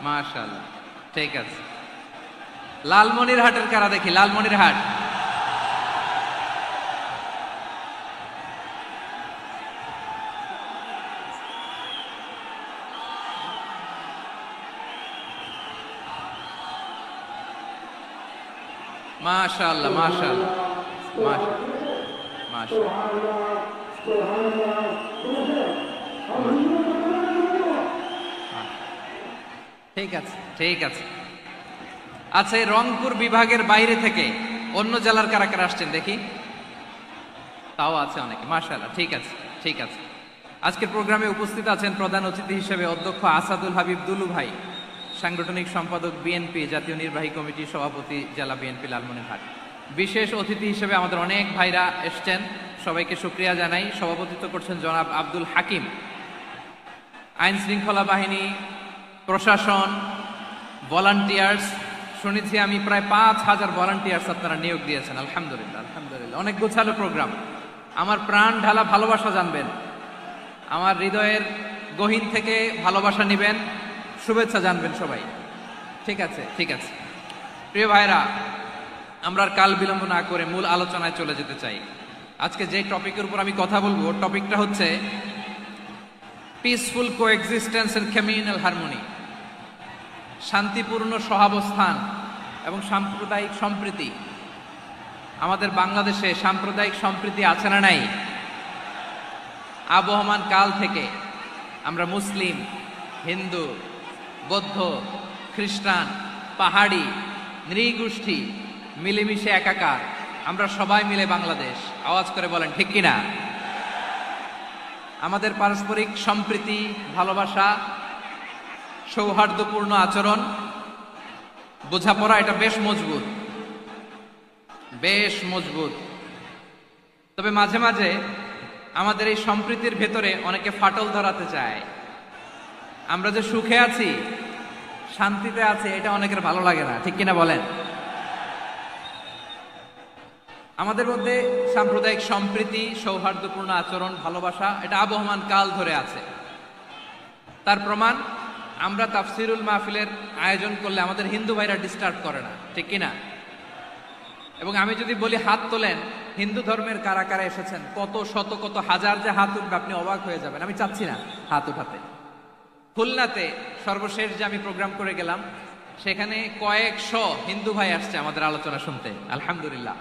মাশাআল্লাহ, ঠিক আছে। লালমনিরহাটের কারা দেখি, লালমনিরহাট। মাশাআল্লাহ মাশাআল্লাহ মাশাআল্লাহ মাশাআল্লাহ, ঠিক আছে ঠিক আছে। আচ্ছা, এই রংপুর বিভাগের বাইরে থেকে অন্য জেলার কারা কারা আসছেন দেখি? তাও আছে অনেকে, মাশাআল্লাহ, ঠিক আছে ঠিক আছে। আজকের প্রোগ্রামে উপস্থিত আছেন প্রধান অতিথি হিসেবে অধ্যক্ষ আসাদুল হাবিব দুলু ভাই, সাংগঠনিক সম্পাদক বিএনপি, জাতীয় নির্বাহী কমিটির সভাপতি, জেলা বিএনপি লালমনিরহাট। বিশেষ অতিথি হিসেবে আমাদের অনেক ভাইরা এসছেন, সবাইকে শুকরিয়া জানাই। সভাপতিত্ব করছেন জনাব আব্দুল হাকিম। আইন শৃঙ্খলা বাহিনী, প্রশাসন, ভলান্টিয়ার্স, শুনেছি আমি প্রায় 5,000 ভলান্টিয়ার্স আপনারা নিয়োগ দিয়েছেন। আলহামদুলিল্লাহ আলহামদুলিল্লাহ, অনেক গোছালো প্রোগ্রাম। আমার প্রাণ ঢালা ভালোবাসা জানবেন, আমার হৃদয়ের গহীন থেকে ভালোবাসা নিবেন, শুভেচ্ছা জানবেন সবাই। ঠিক আছে ঠিক আছে। প্রিয় ভাইরা, আমরা আর কাল বিলম্ব না করে মূল আলোচনায় চলে যেতে চাই। আজকে যে টপিকের উপর আমি কথা বলবো, টপিকটা হচ্ছে peaceful coexistence and communal harmony, শান্তিপূর্ণ সহাবস্থান এবং সাম্প্রদায়িক সম্প্রীতি। আমাদের বাংলাদেশে সাম্প্রদায়িক সম্প্রীতি আছে না নাই? আবহমান কাল থেকে আমরা মুসলিম, হিন্দু, বৌদ্ধ, খ্রিস্টান, পাহাড়ি, নৃগোষ্ঠী মিলেমিশে একাকার, আমরা সবাই মিলে বাংলাদেশ। আওয়াজ করে বলেন ঠিক কিনা? আমাদের পারস্পরিক সম্প্রীতি, ভালোবাসা, সৌহার্দ্যপূর্ণ আচরণ, বোঝাপড়া, এটা বেশ মজবুত, বেশ মজবুত। তবে মাঝে মাঝে আমাদের এই সম্প্রীতির ভেতরে অনেকে ফাটল ধরাতে চায়। আমরা যে সুখে আছি, শান্তিতে আছি, এটা অনেকের ভালো লাগে না, ঠিক কিনা বলেন? আমাদের মধ্যে সাম্প্রদায়িক সম্প্রীতি, সৌহার্দ্যপূর্ণ আচরণ, ভালোবাসা, এটা আবহমান কাল ধরে আছে। তার প্রমাণ, আমরা তাফসিরুল মাহফিলের আয়োজন করলে আমাদের হিন্দু ভাইরা ডিস্টার্ব করে না, ঠিক কিনা? এবং আমি যদি বলি হাত তোলেন, হিন্দু ধর্মের কারা কারা এসেছেন, কত শত কত হাজার যে হাত উঠবে, আপনি অবাক হয়ে যাবেন। আমি চাচ্ছি না হাত উঠাতে। খুলনাতে সর্বশেষ যে আমি প্রোগ্রাম করে গেলাম, সেখানে কয়েকশো হিন্দু ভাই আসছে আমাদের আলোচনা শুনতে, আলহামদুলিল্লাহ।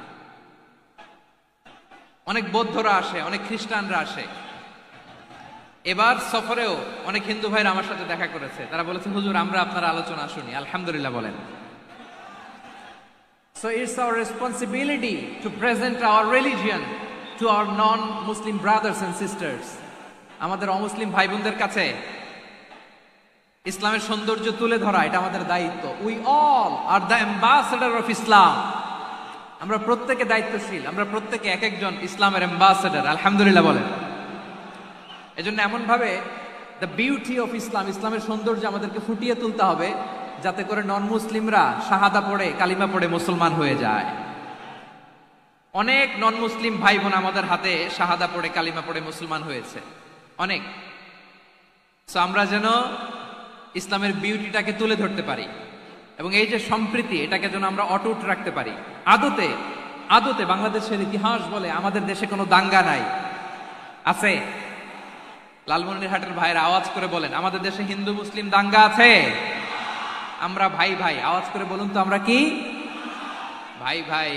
অনেক বৌদ্ধরা আসে, অনেক খ্রিস্টানরা আসে। এবার সফরেও অনেক হিন্দু ভাইরা আমার সাথে দেখা করেছে, তারা বলেছে হুজুর আমরা আপনার আলোচনা শুনি, আলহামদুলিল্লাহ বলেন। So it's our responsibility to present our religion to our non-Muslim brothers and sisters. আমাদের অমুসলিম ভাই বোনদের কাছে ইসলামের সৌন্দর্য তুলে ধরা, এটা আমাদের দায়িত্ব। We all are the ambassador of Islam. আমরা প্রত্যেকে দায়িত্বশীল, আমরা প্রত্যেকে এক একজন ইসলামের অ্যাম্বাসেডর, আলহামদুলিল্লাহ বলেন। এজন্য এমন ভাবে দ্য বিউটি অফ ইসলাম, ইসলামের সৌন্দর্য আমাদেরকে ফুটিয়ে তুলতে হবে, যাতে করে নন মুসলিমরা শাহাদা পড়ে, কালিমা পড়ে মুসলমান হয়ে যায়। অনেক নন মুসলিম ভাই বোন আমাদের হাতে শাহাদা পড়ে, কালিমা পড়ে মুসলমান হয়েছে, অনেক। সো আমরা যেন ইসলামের বিউটিটাকে তুলে ধরতে পারি, এবং এই যে সম্প্রীতি, এটাকে যেন আমরা অটুট রাখতে পারি। আদতে আদতে বাংলাদেশের ইতিহাস বলে আমাদের দেশে কোনো দাঙ্গা নাই, আছে? লালমনিরহাটের ভাইয়ের আওয়াজ করে বলেন, আমাদের দেশে হিন্দু মুসলিম দাঙ্গা আছে? আমরা ভাই ভাই, আওয়াজ করে বলুন তো, আমরা কি ভাই ভাই?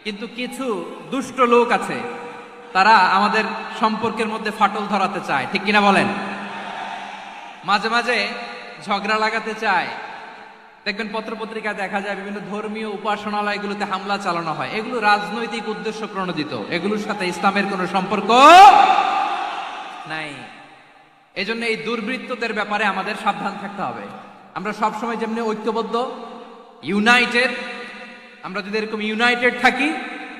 কিন্তু কিছু দুষ্ট লোক আছে, তারা আমাদের সম্পর্কের মধ্যে ফাটল ধরাতে চায়, ঠিক কিনা বলেন? মাঝে মাঝে ঝগড়া লাগাতে চায়। দেখবেন পত্রপত্রিকায় দেখা যায় বিভিন্ন ধর্মীয় উপাসনালয়গুলোতে হামলা চালানো হয়। এগুলো রাজনৈতিক উদ্দেশ্য প্রণোদিত, এগুলোর সাথে ইসলামের কোনো সম্পর্ক নাই। এজন্য এই দুর্বৃত্তদের ব্যাপারে আমাদের সাবধান থাকতে হবে। আমরা সবসময় যেমনি ঐক্যবদ্ধ, ইউনাইটেড, আমরা যদি এরকম ইউনাইটেড থাকি,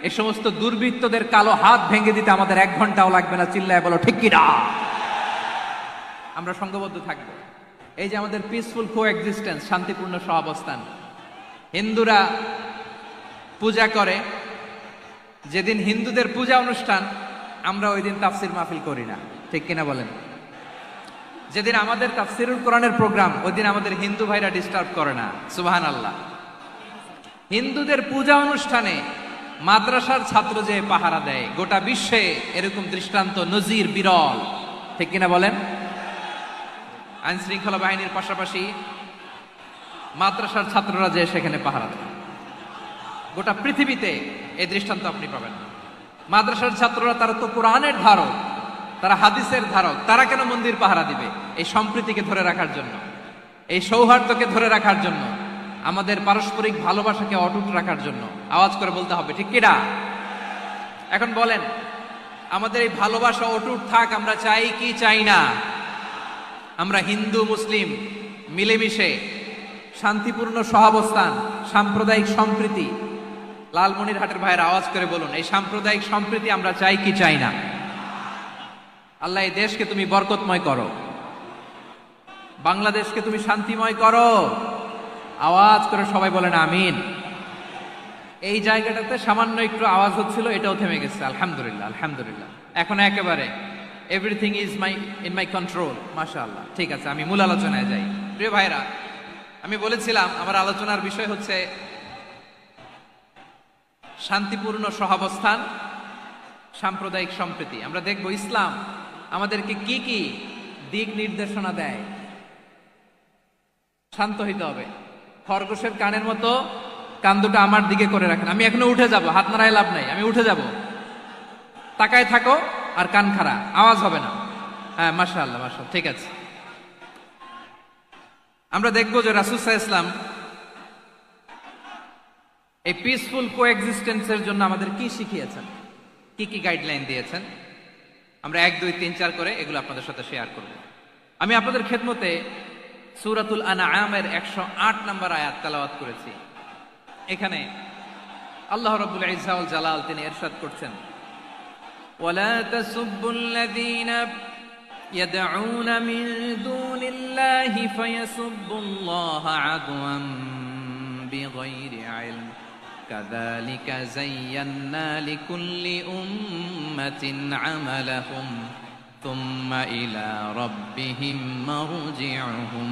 এই সমস্ত দুর্বৃত্তদের কালো হাত ভেঙে দিতে আমাদের 1 ঘন্টাও লাগবে না। চিল্লায় বলো ঠিক কিনা? আমরা সংঘবদ্ধ থাকবো। এই যে আমাদের পিসফুল কোএক্সিস্টেন্স, শান্তিপূর্ণ সহাবস্থান, হিন্দুরা পূজা করে, যেদিন হিন্দুদের পূজা অনুষ্ঠান, আমরা ওই দিন তাফসির মাহফিল করি না, ঠিক কিনা বলেন? যেদিন আমাদের তাফসিরুল কোরআনের প্রোগ্রাম, ওই দিন আমাদের হিন্দু ভাইরা ডিস্টার্ব করে না। সুবহানাল্লাহ। হিন্দুদের পূজা অনুষ্ঠানে মাদ্রাসার ছাত্র যে পাহারা দেয়, গোটা বিশ্বে এরকম দৃষ্টান্ত নজির বিরল, ঠিক কিনা বলেন? আইন শৃঙ্খলা বাহিনীর পাশাপাশি মাদ্রাসার ছাত্ররা যে সেখানে পাহারা দেয়, গোটা পৃথিবীতে এই দৃষ্টান্ত আপনি পাবেন না। মাদ্রাসার ছাত্ররা, তারা তো কোরআনের ধারক, তারা হাদিসের ধারক, তারা কেন মন্দির পাহারা দিবে? এই সম্প্রীতিকে ধরে রাখার জন্য, এই সৌহার্দ্যকে ধরে রাখার জন্য, আমাদের পারস্পরিক ভালোবাসাকে অটুট রাখার জন্য। আওয়াজ করে বলতে হবে, ঠিক কিনা? এখন বলেন, আমাদের এই ভালোবাসা অটুট থাক, আমরা চাই কি চাই না? আমরা হিন্দু মুসলিম মিলেমিশে শান্তিপূর্ণ সহাবস্থান, সাম্প্রদায়িক সম্প্রীতি, লালমনিরহাটের ভাইয়ের আওয়াজ করে বলুন, এই সাম্প্রদায়িক সম্প্রীতি আমরা চাই কি চাই না? আল্লাহ এই দেশকে তুমি বরকতময় করো, বাংলাদেশকে তুমি শান্তিময় করো। আওয়াজ করে সবাই বলেন আমিন। এই জায়গাটাতে সামান্য একটু আওয়াজ হচ্ছিল, এটাও থেমে গেছে। আলহামদুলিল্লাহ, আলহামদুলিল্লাহ। এখন একেবারে everything is in my control. মাশাআল্লাহ। ঠিক আছে, আমি মূল আলোচনায় যাই। প্রিয় ভাইরা, আমি বলেছিলাম আমার আলোচনার বিষয় হচ্ছে শান্তিপূর্ণ সহাবস্থান, সাম্প্রদায়িক সম্প্রীতি। আমরা দেখব ইসলাম আমাদেরকে কি কি দিক নির্দেশনা দেয়। শান্ত হইতে হবে। খরগোশের কানের মতো কান দুটো আমার দিকে করে রাখেন। আমি এখনো উঠে যাব, হাত নাড়ায় লাভ নাই, আমি উঠে যাব। তাকায় থাকো আর কান খাড়া, আওয়াজ হবে না। হ্যাঁ, মাশাআল্লাহ, মাশাআল্লাহ, ঠিক আছে। আমরা দেখব যে রাসূল সাল্লাল্লাহু আলাইহি ওয়াসাল্লাম এই পিসফুল কোএক্সিস্টেন্সের জন্য আমাদের কি শিখিয়েছেন, কি কি গাইডলাইন দিয়েছেন। আমরা 1, 2, 3, 4 করে এগুলো আপনাদের সাথে শেয়ার করব। আমি আপনাদের খেদমতে সূরাতুল আনআমের 108 নম্বর আয়াত তেলাওয়াত করেছি। এখানে আল্লাহ রাব্বুল ইজ্জা ওয়াল জালাল তিনি ইরশাদ করছেন, ওয়ালা তাসুব্বুল্লাযীনা ইয়াদউনা মিন দুনিল্লাহি ফায়াসুব্বুল্লাহা আদওয়ান বিগাইরি ইলম কাযালিকা যায়্যান্না লিকুল্লি উম্মাতিন আমালাহুম থুম্মা ইলা রাব্বিহিম মারজিউহুম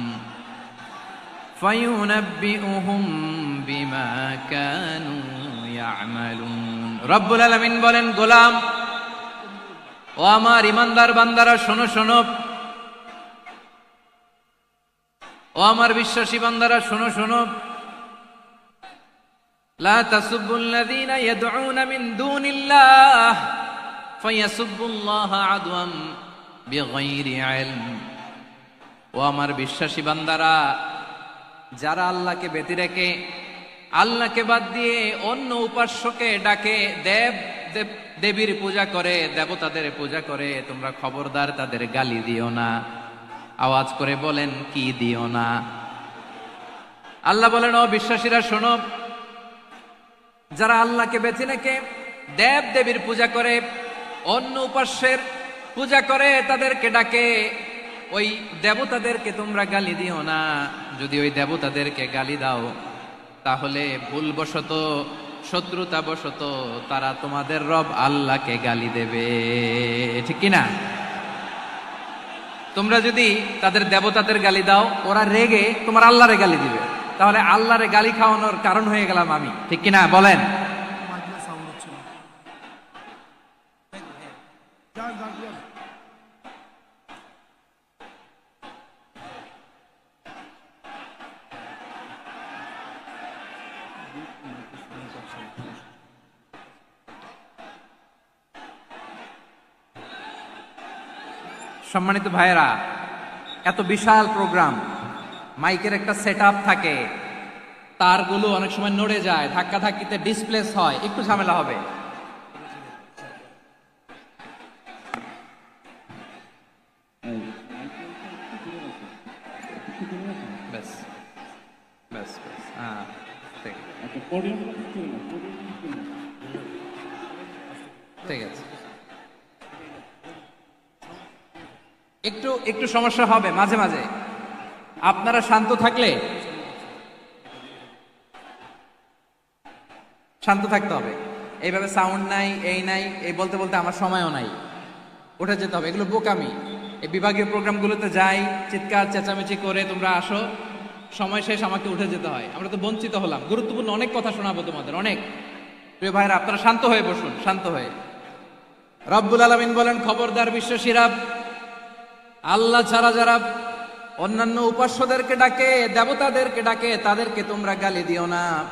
ফায়ুনাব্বিউহুম বিমা কানু ইয়ামালুন। রব্বুল আলামিন বলেন, গোলাম ও আমার ইমানদার বান্দারা, শোনো শোনো। ও আমার বিশ্বাসী বান্দারা, শোনো শোনো। লা তাসুব্বুল্লাযীনা ইয়াদউনা মিন দুনিল্লাহ ফায়াসুব্বুল্লাহা আদওয়ান বিগাইরি ইলম। ও আমার বিশ্বাসী বান্দারা, যারা আল্লাহকে ব্যতি রেখে, আল্লাহকে বাদ দিয়ে অন্য উপাস্যকে ডাকে, দেবীর পূজা করে, দেবতাদের পূজা করে, তোমরা খবরদার তাদের গালি দিও না। আওয়াজ করে বলেন, কি দিও না? আল্লাহ বলেন, ও বিশ্বাসীরা শোনো, যারা আল্লাহকে বেছে রেখে দেব দেবীর পূজা করে, অন্য উপাস্যের পূজা করে, তাদেরকে ডাকে, ওই দেবতাদেরকে তোমরা গালি দিও না। যদি ওই দেবতাদেরকে গালি দাও, তাহলে ভুলবশত, শত্রুতাবশত তারা তোমাদের রব আল্লাহকে গালি দেবে, ঠিক কিনা? তোমরা যদি তাদের দেবতাদের গালি দাও, ওরা রেগে তোমার আল্লাহরে গালি দিবে, তাহলে আল্লাহরে গালি খাওয়ানোর কারণ হয়ে গেলাম আমি, ঠিক কিনা বলেন? সম্মানিত ভাইয়েরা, এত বিশাল প্রোগ্রাম, মাইকের একটা সেটআপ থাকে, তারগুলো অনেক সময় নড়ে যায়, ধাক্কা ধাক্কিতে ডিসপ্লেস হয়, একটু ঝামেলা হবে। ব্যাস ব্যাস ব্যাস, হ্যাঁ, ঠিক আছে। একটু একটু সমস্যা হবে মাঝে মাঝে, আপনারা শান্ত থাকলে, শান্ত থাকতে হবে। এইভাবে সাউন্ড নাই, এই নাই, এই বলতে বলতে আমার সময়ও নাই, উঠে যেতে হবে, এগুলো বোকামি। এই বিভাগীয় প্রোগ্রামগুলোতে যাই, চিৎকার চেঁচামেচি করে তোমরা আসো, সময় শেষ আমাকে উঠে যেতে হয়। আমরা তো বঞ্চিত হলাম, গুরুত্বপূর্ণ অনেক কথা শোনাবো তোমাদের, অনেক। প্রিয় ভাইরা, আপনারা শান্ত হয়ে বসুন, শান্ত হয়ে। রব্বুল আলামিন বলেন, খবরদার বিশ্বাসীরা, আল্লাহ ছাড়া যারা অন্যান্য উপাস্যদেরকে ডাকে, দেবতাদেরকে ডাকে, তাদেরকে তোমরা গালি দিও না।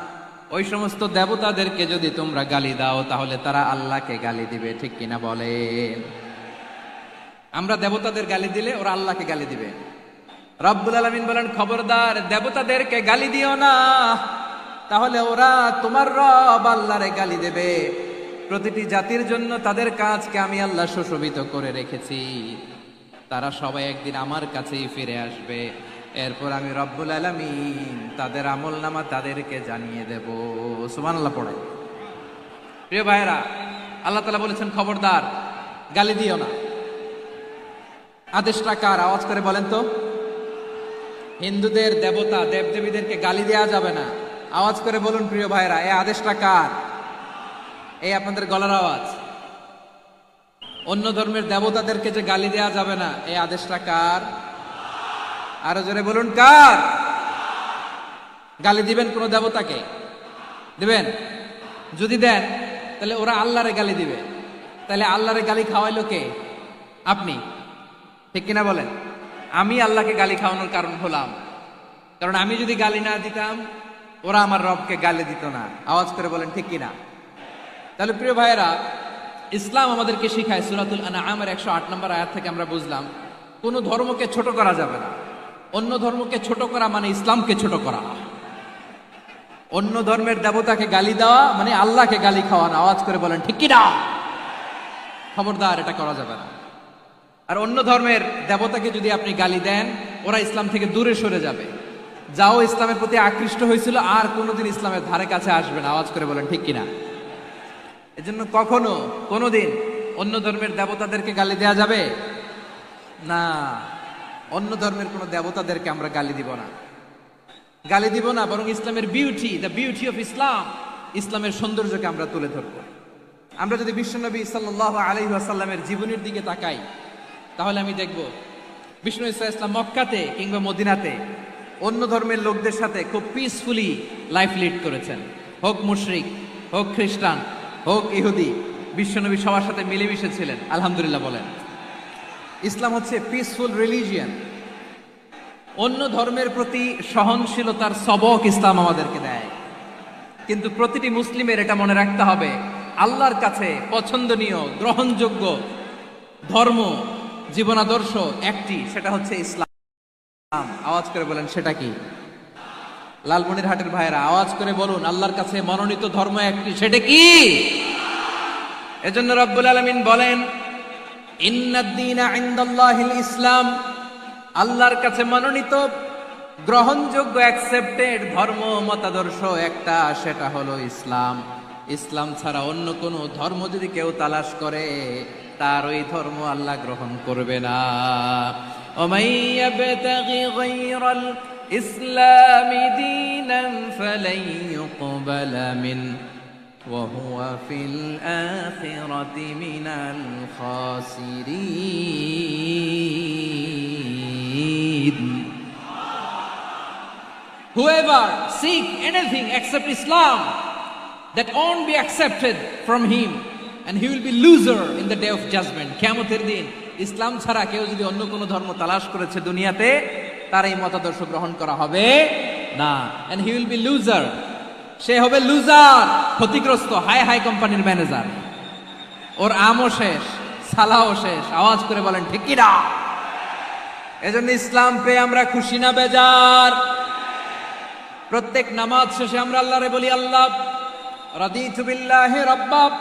ওই সমস্ত দেবতাদেরকে যদি তোমরা গালি দাও তাহলে তারা আল্লাহকে গালি দিবে, ঠিক কিনা বলেন? আমরা দেবতাদের গালি দিলে ওরা আল্লাহকে গালি দিবে। রব্বুল আলামিন বলেন, খবরদার দেবতাদেরকে গালি দিও না, তাহলে ওরা তোমার রব আল্লাহরে গালি দেবে। প্রতিটি জাতির জন্য তাদের কাজকে আমি আল্লাহ সুশোভিত করে রেখেছি, তারা সবাই একদিন আমার কাছেই ফিরে আসবে। এরপর আমি রব্বুল আলামিন তাদের আমলনামা তাদেরকে জানিয়ে দেব। সুবহানাল্লাহ পড়ে। প্রিয় ভাইরা, আল্লাহ তাআলা বলেছেন খবরদার গালি দিও না। আদেশটা কার? আওয়াজ করে বলেন তো। হিন্দুদের দেবতা দেবদেবীদেরকে গালি দেওয়া যাবে না। আওয়াজ করে বলুন প্রিয় ভাইরা, এই আদেশটা কার? এই আপনাদের গলার আওয়াজ। অন্য ধর্মের দেবতাদেরকে যে গালি দেওয়া যাবে না, এই আদেশটা কার? আরো জোরে বলুন, কার? গালি দিবেন কোন দেবতাকে? দিবেন? যদি দেন তাহলে ওরা আল্লাহরে গালি দিবে। তাহলে আল্লাহরে গালি খাওয়াইলো কে? আপনি, ঠিক কিনা বলেন? আমি আল্লাহকে গালি খাওয়ানোর কারণ হলাম, কারণ আমি যদি গালি না দিতাম ওরা আমার রবকে গালি দিত না। আওয়াজ করে বলেন ঠিক কিনা? তাহলে প্রিয় ভাইয়েরা, ইসলাম আমাদেরকে শিখায়, সূরাতুল আনআমের 108 নম্বর আয়াত থেকে আমরা বুঝলাম কোন ধর্মকে ছোট করা যাবে না। অন্য ধর্মকে ছোট করা মানে ইসলামকে ছোট করা। অন্য ধর্মের দেবতাকে গালি দেওয়া মানে আল্লাহকে গালি খাওয়ানো। আওয়াজ করে বলেন ঠিক কিনা? খবরদার, এটা করা যাবে না। আর অন্য ধর্মের দেবতাকে যদি আপনি গালি দেন, ওরা ইসলাম থেকে দূরে সরে যাবে। যাও ইসলামের প্রতি আকৃষ্ট হয়েছিল আর কোনোদিন ইসলামের ধারে কাছে আসবে না। আওয়াজ করে বলেন ঠিক কিনা? এজন্য কখনো কোনোদিন অন্য ধর্মের দেবতাদেরকে গালি দেয়া যাবে না। অন্য ধর্মের কোন দেবতাদেরকে আমরা গালি দিব না, গালি দিব না, বরং ইসলামের beauty, the beauty of Islam, ইসলামের সৌন্দর্যকে আমরা তুলে ধরব। আমরা যদি বিশ্বনবী সাল্লাল্লাহু আলাইহি ওয়াসাল্লামের জীবনের দিকে তাকাই, তাহলে আমি দেখব বিষ্ণু ইসলাম মক্কাতে কিংবা মদিনাতে অন্য ধর্মের লোকদের সাথে খুব পিসফুলি লাইফ লিড করেছেন। হোক মুশরিক, হোক খ্রিস্টান, হোক ইহুদি, বিশ্বনবী সবার সাথে মিলেমিশে ছিলেন। আলহামদুলিল্লাহ বলেন। ইসলাম হচ্ছে পিসফুল রিলিজিয়ান। অন্য ধর্মের প্রতি সহনশীলতার সবক ইসলাম আমাদেরকে দেয়। কিন্তু প্রতিটি মুসলিমের এটা মনে রাখতে হবে, আল্লাহর কাছে পছন্দনীয় গ্রহণযোগ্য ধর্ম, জীবনাদর্শ একটি, সেটা হচ্ছে ইসলাম। আওয়াজ করে বলেন সেটা কি? লালমনিরহাটের ভাইয়েরা আওয়াজ করে বলুন, আল্লাহর কাছে মনোনীত ধর্ম একটি, সেটা কি? এজন্য রব্বুল আলামিন বলেন, ইন্নাদ-দীনা ইনদাল্লাহিল ইসলাম, আল্লাহর কাছে মনোনীত গ্রহণযোগ্য অ্যাকসেপ্টেড ধর্ম মতাদর্শ একটা, সেটা হলো ইসলাম। ইসলাম ছাড়া অন্য কোন ধর্ম যদি কেউ তালাশ করে, তার ওই ধর্ম আল্লাহ গ্রহণ করবে না। ওমাই ইয়াবতাগি গায়রাল ইসলামি দীনান ফালাই ইউকবালা মিন ওয়া হুয়া ফিল আখিরাতি মিনাল খাসিরিন। Whoever seek anything except Islam, that won't be accepted from him, and he will be loser in the day of judgment. কিয়ামতের দিন ইসলাম ছাড়া কেউ যদি অন্য কোনো ধর্ম তালাশ করেছে দুনিয়াতে, তার এই মতাদর্শ গ্রহণ করা হবে না। and he will be loser, সে হবে লুজার, ক্ষতিগ্রস্ত, হাই হাই কোম্পানির ম্যানেজার। ওর আমও শেষ, সালাও শেষ। আওয়াজ করে বলেন ঠিক কি না? এজন্য ইসলাম পেয়ে আমরা খুশি না বেজার? প্রত্যেক নামাজ শেষে আমরা আল্লাহরে বলি, আল্লাহ রাদিতু বিল্লাহি রাব্বা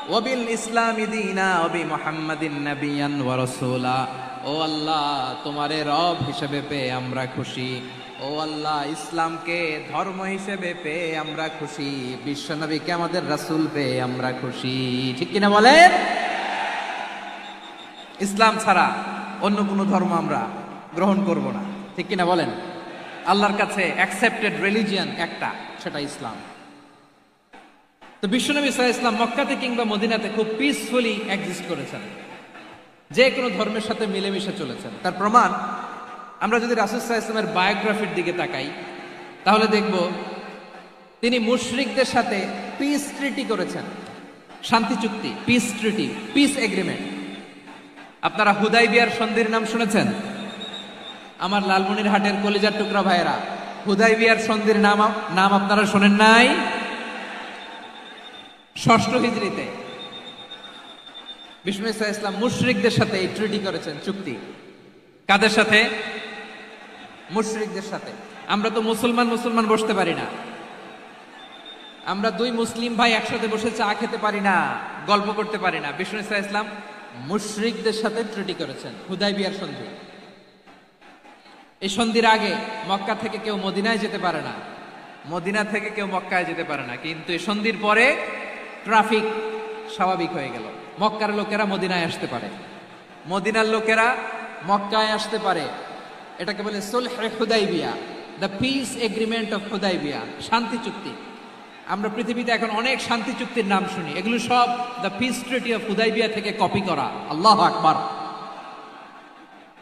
ওয়া বিল ইসলামি দীনা ওয়া বি মুহাম্মাদিন নাবিয়ান ওয়া রাসূলা। ও আল্লাহ, তোমারে রব হিসেবে পেয়ে আমরা খুশি। ও আল্লাহ, ইসলামকে ধর্ম হিসেবে পেয়ে আমরা খুশি। বিশ্বনবীকে আমাদের রাসূল পেয়ে আমরা খুশি। ঠিক কিনা বলেন? ইসলাম ছাড়া অন্য কোনো ধর্ম আমরা গ্রহণ করব না। ঠিক কিনা বলেন? আল্লাহর কাছে অ্যাকসেপ্টেড রিলিজিয়ান একটা, সেটা ইসলাম। তো বিশ্বনবী সাল্লাল্লাহু আলাইহি ওয়াসাল্লাম মক্কাতে কিংবা মদিনাতে খুব পিসফুলি এক্সিস্ট করেছেন। যে কোনো ধর্মের সাথে মিলেমিশে চলেছেন। তার প্রমাণ আমরা যদি রাসূল সাল্লাল্লাহু আলাইহি ওয়াসাল্লামের বায়োগ্রাফির দিকে তাকাই, তাহলে দেখব তিনি মুশরিকদের সাথে পিস ট্রিটি করেছেন, শান্তি চুক্তি, পিস ট্রিটি, পিস এগ্রিমেন্ট। আপনারা হুদাইবিয়ার সন্ধির নাম শুনেছেন? আমার লালমনিরহাটের কলিজার টুকরা ভাইয়েরা, হুদাইবিয়ার সন্ধির নাম আপনারা শোনেন নাই? ষষ্ঠ হিজরিতে বিষ্ণু ঈসা ইসলাম মুশরিকদের সাথে এই ট্রিটি করেছেন, চুক্তি। কাদের সাথে? মুশরিকদের সাথে। আমরা তো মুসলমান বসতে পারি না, আমরা দুই মুসলিম ভাই একসাথে বসে চা খেতে পারি না, গল্প করতে পারি না। বিষ্ণু ঈসা ইসলাম মুশরিকদের সাথে ট্রিটি করেছেন, হুদাইবিয়ার সন্ধি। এই সন্ধির আগে মক্কা থেকে কেউ মদিনায় যেতে পারে না, মদিনা থেকে কেউ মক্কায় যেতে পারে না। কিন্তু এই সন্ধির পরে ট্রাফিক স্বাভাবিক হয়ে গেল, মক্কার লোকেরা মদিনায় আসতে পারে, মদিনার লোকেরা মক্কায় আসতে পারে। এটাকে বলে সুলহে হুদাইবিয়া, the peace agreement of Hudaibiya, শান্তি চুক্তি। আমরা পৃথিবীতে এখন অনেক শান্তি চুক্তির নাম শুনি, এগুলো সব the piece treaty of Hudaibiya থেকে কপি করা। আল্লাহু আকবার।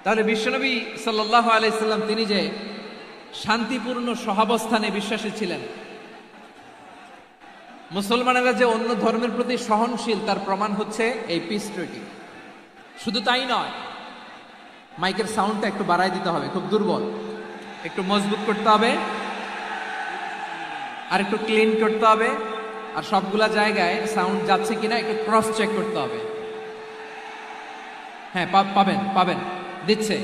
তাহলে বিশ্বনবী সাল্লাল্লাহু আলাইহি সাল্লাম তিনি যে শান্তিপূর্ণ সহাবস্থানে বিশ্বাসী ছিলেন, মুসলমানেরা যে অন্য ধর্মের প্রতি সহনশীল, তার প্রমাণ হচ্ছে এই পিস ট্রিটি। শুধু তাই নয়, মাইকের সাউন্ডটা একটু বাড়াই দিতে হবে, খুব দুর্বল, একটু মজবুত করতে হবে, আর একটু ক্লিন করতে হবে, আর সবগুলা জায়গায় সাউন্ড যাচ্ছে কিনা একটু ক্রস চেক করতে হবে। হ্যাঁ, পাবেন দিচ্ছে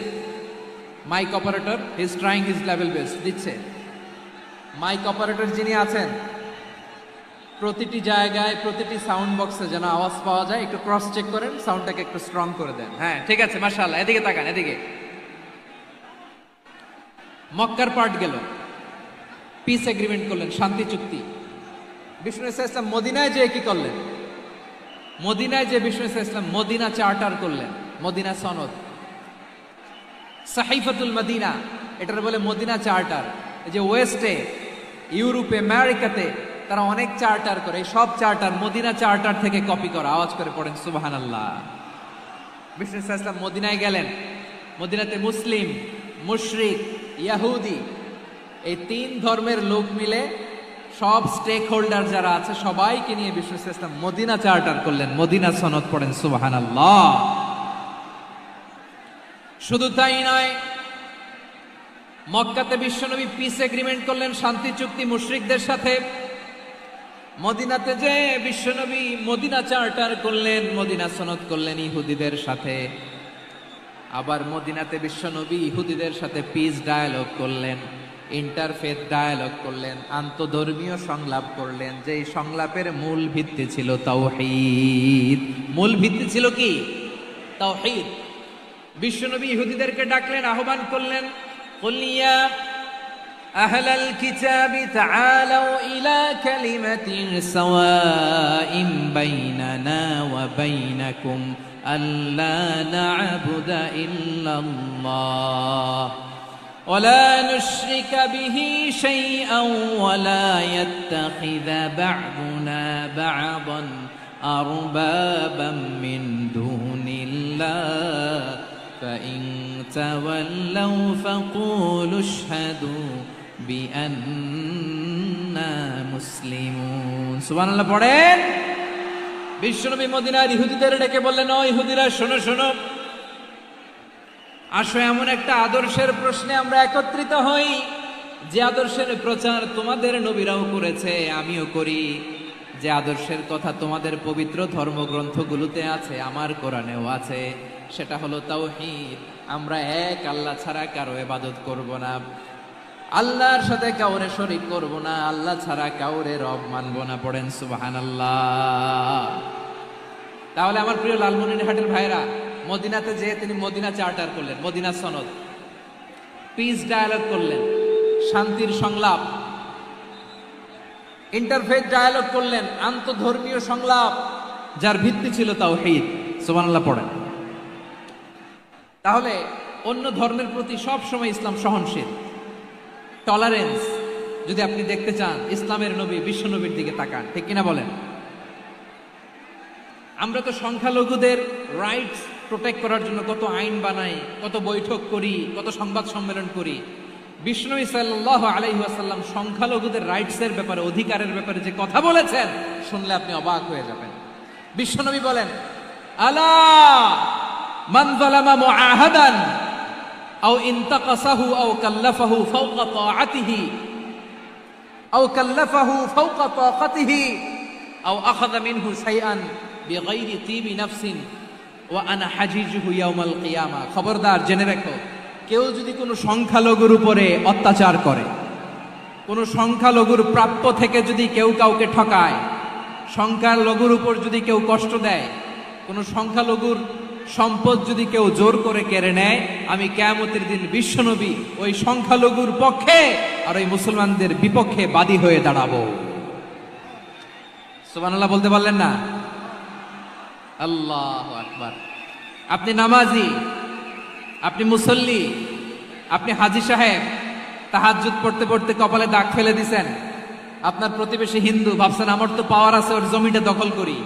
mic operator, he is trying his level best, দিচ্ছে। মাইক অপারেটর যিনি আছেন, প্রতিটি জায়গায় প্রতিটি সাউন্ড বক্সে যেন আওয়াজ পাওয়া যায়, একটু ক্রস চেক করেন, সাউন্ডটাকে একটু স্ট্রং করে দেন। হ্যাঁ, ঠিক আছে, মাশাআল্লাহ। এদিকে তাকান, এদিকে। মক্কার পার্ট গেল, পিস এগ্রিমেন্ট করলেন, শান্তি চুক্তি। বিষ্ণু ঈসা ইসলাম মদিনায় যে কি করলেন? মদিনায় যে বিষ্ণু ঈসা ইসলাম মদিনা চার্টার করলেন, মদিনা সনদ, সাহিফাতুল মদিনা, এটার বলে মদিনা চার্টার। এই যে ওয়েস্টে, ইউরোপে, আমেরিকাতে তারা অনেক চার্টার করে, সব চার্টার মদিনা চার্টার থেকে কপি করা। আওয়াজ করে পড়েন সুবহানাল্লাহ। বিষ্ণু ঈসা ইসলাম মদিনায় গেলেন, মদিনাতে মুসলিম, মুশরিক, ইহুদি, এই তিন ধর্মের লোক মিলে সব স্টেক হোল্ডার যারা আছে সবাইকে নিয়ে বিষ্ণু ঈসা ইসলাম মদিনা চার্টার করলেন, মদিনা সনদ। পড়েন সুবহানাল্লাহ। শুধু তাই নয়, মক্কাতে বিশ্বনবী পিস এগ্রিমেন্ট করলেন, শান্তি চুক্তি মুশরিকদের সাথে। মদিনাতে যে বিশ্বনবী মদিনা চার্টার করলেন, মদিনা সনদ করলেন ইহুদিদের সাথে। আবার মদিনাতে বিশ্বনবী ইহুদিদের সাথে পিস ডায়ালগ করলেন, ইন্টারফেথ ডায়ালগ করলেন, আন্তধর্মীয় সংলাপ করলেন, যেই সংলাপের মূল ভিত্তি ছিল তাওহীদ। মূল ভিত্তি ছিল কি? তাওহীদ। বিশ্বনবী ইহুদিদেরকে ডাকলেন, আহ্বান করলেন, কুল ইয়া আহলাল কিতাবি তাআলাউ ইলা কালিমাতিন সাওয়াইন বাইনানা ওয়া বাইনাকুম আল্লা না'বুদা ইল্লাল্লাহ ওয়া লা নুশরিকা বিহি শাইআন ওয়া লা ইয়াত্তাখিযা বা'দুনা বা'দান আরবাবাম মিন দুনিল্লাহ فإن تولوا فقولوا اشهدوا بأننا مسلمون। সুবহানাল্লাহ পড়েন। বিশ্বনবী মদিনার ইহুদিদের ডেকে বললেন, ও ইহুদিরা, শোনো শোনো, আসো এমন একটা আদর্শের প্রশ্নে আমরা একত্রিত হই, যে আদর্শের প্রচার তোমাদের নবীরাও করেছে, আমিও করি, যে আদর্শের কথা তোমাদের পবিত্র ধর্মগ্রন্থগুলোতে আছে, আমার কোরআনেও আছে। সেটা হলো তাওহীদ। আমরা এক আল্লাহ ছাড়া কারো ইবাদত করব না, আল্লাহর সাথে কাউরে শরীক করব না, আল্লাহ ছাড়া কাউরে রব মানব না। পড়েন সুবহানাল্লাহ। তাহলে আমার প্রিয় লালমনিরহাটের ভাইরা, মদিনাতে যে তিনি মদিনা চার্টার করলেন, মদিনা সনদ, পিস ডায়ালগ করলেন, শান্তির সংলাপ, ইন্টারফেথ ডায়ালগ করলেন, আন্তধর্মীয় সংলাপ, যার ভিত্তি ছিল তাওহীদ। সুবহানাল্লাহ পড়েন। তাহলে অন্য ধর্মের প্রতি সব সময় ইসলাম সহনশীল, টলারেন্স। যদি আপনি দেখতে চান, ইসলামের নবী বিশ্ব নবীর দিকে তাকান, ঠিক কিনা বলেন? আমরা তো সংখ্যালঘুদের রাইটস প্রোটেক্ট করার জন্য কত আইন বানাই, কত বৈঠক করি, কত সংবাদ সম্মেলন করি। বিষ্ণু সাল্লাল্লাহু আলাইহি ওয়াসাল্লাম সংখ্যালঘুদের রাইটসের ব্যাপারে, অধিকারের ব্যাপারে যে কথা বলেছেন, শুনলে আপনি অবাক হয়ে যাবেন। বিশ্বনবী বলেন, আলা মান যালামা মুআহাদান আও ইনতাকাসাহু আও কাল্লাফাহু ফাওকা তাআতিহি আও কাল্লাফাহু ফাওকা তাকাতিহি আও আখাযা মিনহু শাইআন বিগাইরি তিবি নাফসিন ওয়া আনা হাজিজুহু ইয়াউমাল কিয়ামা। খবরদার, জেনে রাখো, কেউ যদি কোনো সংখ্যালঘুর উপরে অত্যাচার করে, কোনো সংখ্যালঘুর প্রাপ্য থেকে যদি কেউ কাউকে ঠকায়, সংখ্যালঘুর উপর যদি কেউ কষ্ট দেয়, কোনো সংখ্যালঘুর সম্পদ যদি কেউ জোর করে কেড়ে নেয়, আমি কিয়ামতের দিন বিশ্বনবী ওই সংখ্যালঘুর পক্ষে আর ওই মুসলমানদের বিপক্ষে বাদী হয়ে দাঁড়াবো। সুবহানাল্লাহ বলতে পারলেন না? আল্লাহু আকবার। আপনি নামাজি, আপনি মুসল্লি, আপনি হাজী সাহেব, তাহাজ্জুদ পড়তে পড়তে কপালে দাগ ফেলে দিছেন, আপনার প্রতিবেশী হিন্দু, ভাবছেন আমার তো পাওয়ার আছে, ওর জমিটা দখল করি।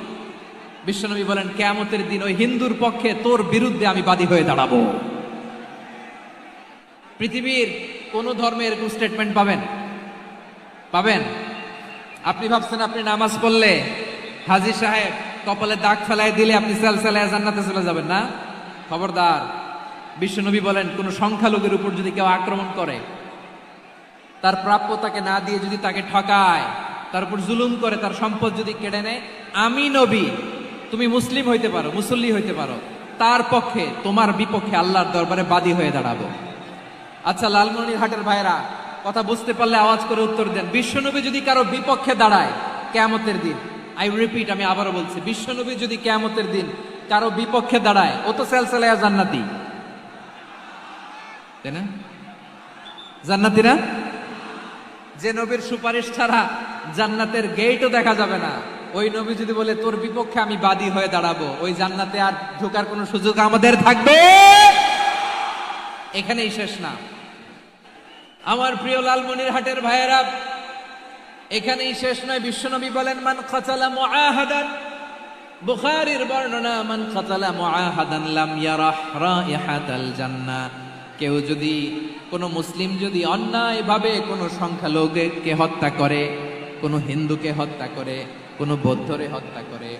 বিশ্বনবী বলেন, কিয়ামতের দিন ওই হিন্দুর পক্ষে তোর বিরুদ্ধে আমি বাদী হয়ে দাঁড়াবো। পৃথিবীর কোন ধর্মে এরকম স্টেটমেন্ট পাবেন? পাবেন? আপনি ভাবছেন আপনি নামাজ পড়লে হাজী সাহেব কপালে দাগ ফেলাই দিলে আপনি সালসালায় জান্নাতে চলে যাবেন না? খবরদার। বিশ্বনবী বলেন, কোন সংখ্যালঘুর উপর যদি কেউ আক্রমণ করে, তার প্রাপ্য তাকে না দিয়ে যদি তাকে ঠকায়, তার উপর জুলুম করে, তার সম্পদ যদি কেড়ে নেয়, আমি নবী, তুমি মুসলিম হইতে পারো, মুসল্লি হইতে পারো, তার পক্ষে, তোমার বিপক্ষে আল্লাহর দরবারে বাদী হয়ে দাঁড়াবো। আচ্ছা লালমনিরহাটের ভাইরা, কথা বুঝতে পারলে আওয়াজ করে উত্তর দেন। বিশ্বনবী যদি কারো বিপক্ষে দাঁড়ায় কিয়ামতের দিন, আই রিপিট, আমি আবারও বলছি, বিশ্বনবী যদি কিয়ামতের দিন কারো বিপক্ষে দাঁড়ায়, ও তো সেলসেলায়া জান্নাতি, তাই না? জান্নাতি না? যে নবীর সুপারিশ ছাড়া জান্নাতের গেটও দেখা যাবে না, ওই নবী যদি বলে তোর বিপক্ষে আমি বাদী হয়ে দাঁড়াবো, ওই জান্নাতে আর ঢোকার কোনো সুযোগ আমাদের থাকবে? এখানেই শেষ না আমার প্রিয় লালমনিরহাটের ভাইয়েরা, এখানেই শেষ নয়। বিশ্বনবী বলেন, মান কাতালা মুআহাদান, বুখারীর বর্ণনা, মান কাতালা মুআহাদান লাম ইয়ারাহ রাইহাতাল জান্নাহ। কেউ যদি, কোন মুসলিম যদি অন্যায়ভাবে কোনো সংখ্যালঘুকে হত্যা করে, কোনো হিন্দুকে হত্যা করে, কোনো বৌদ্ধরে হত্যা করে,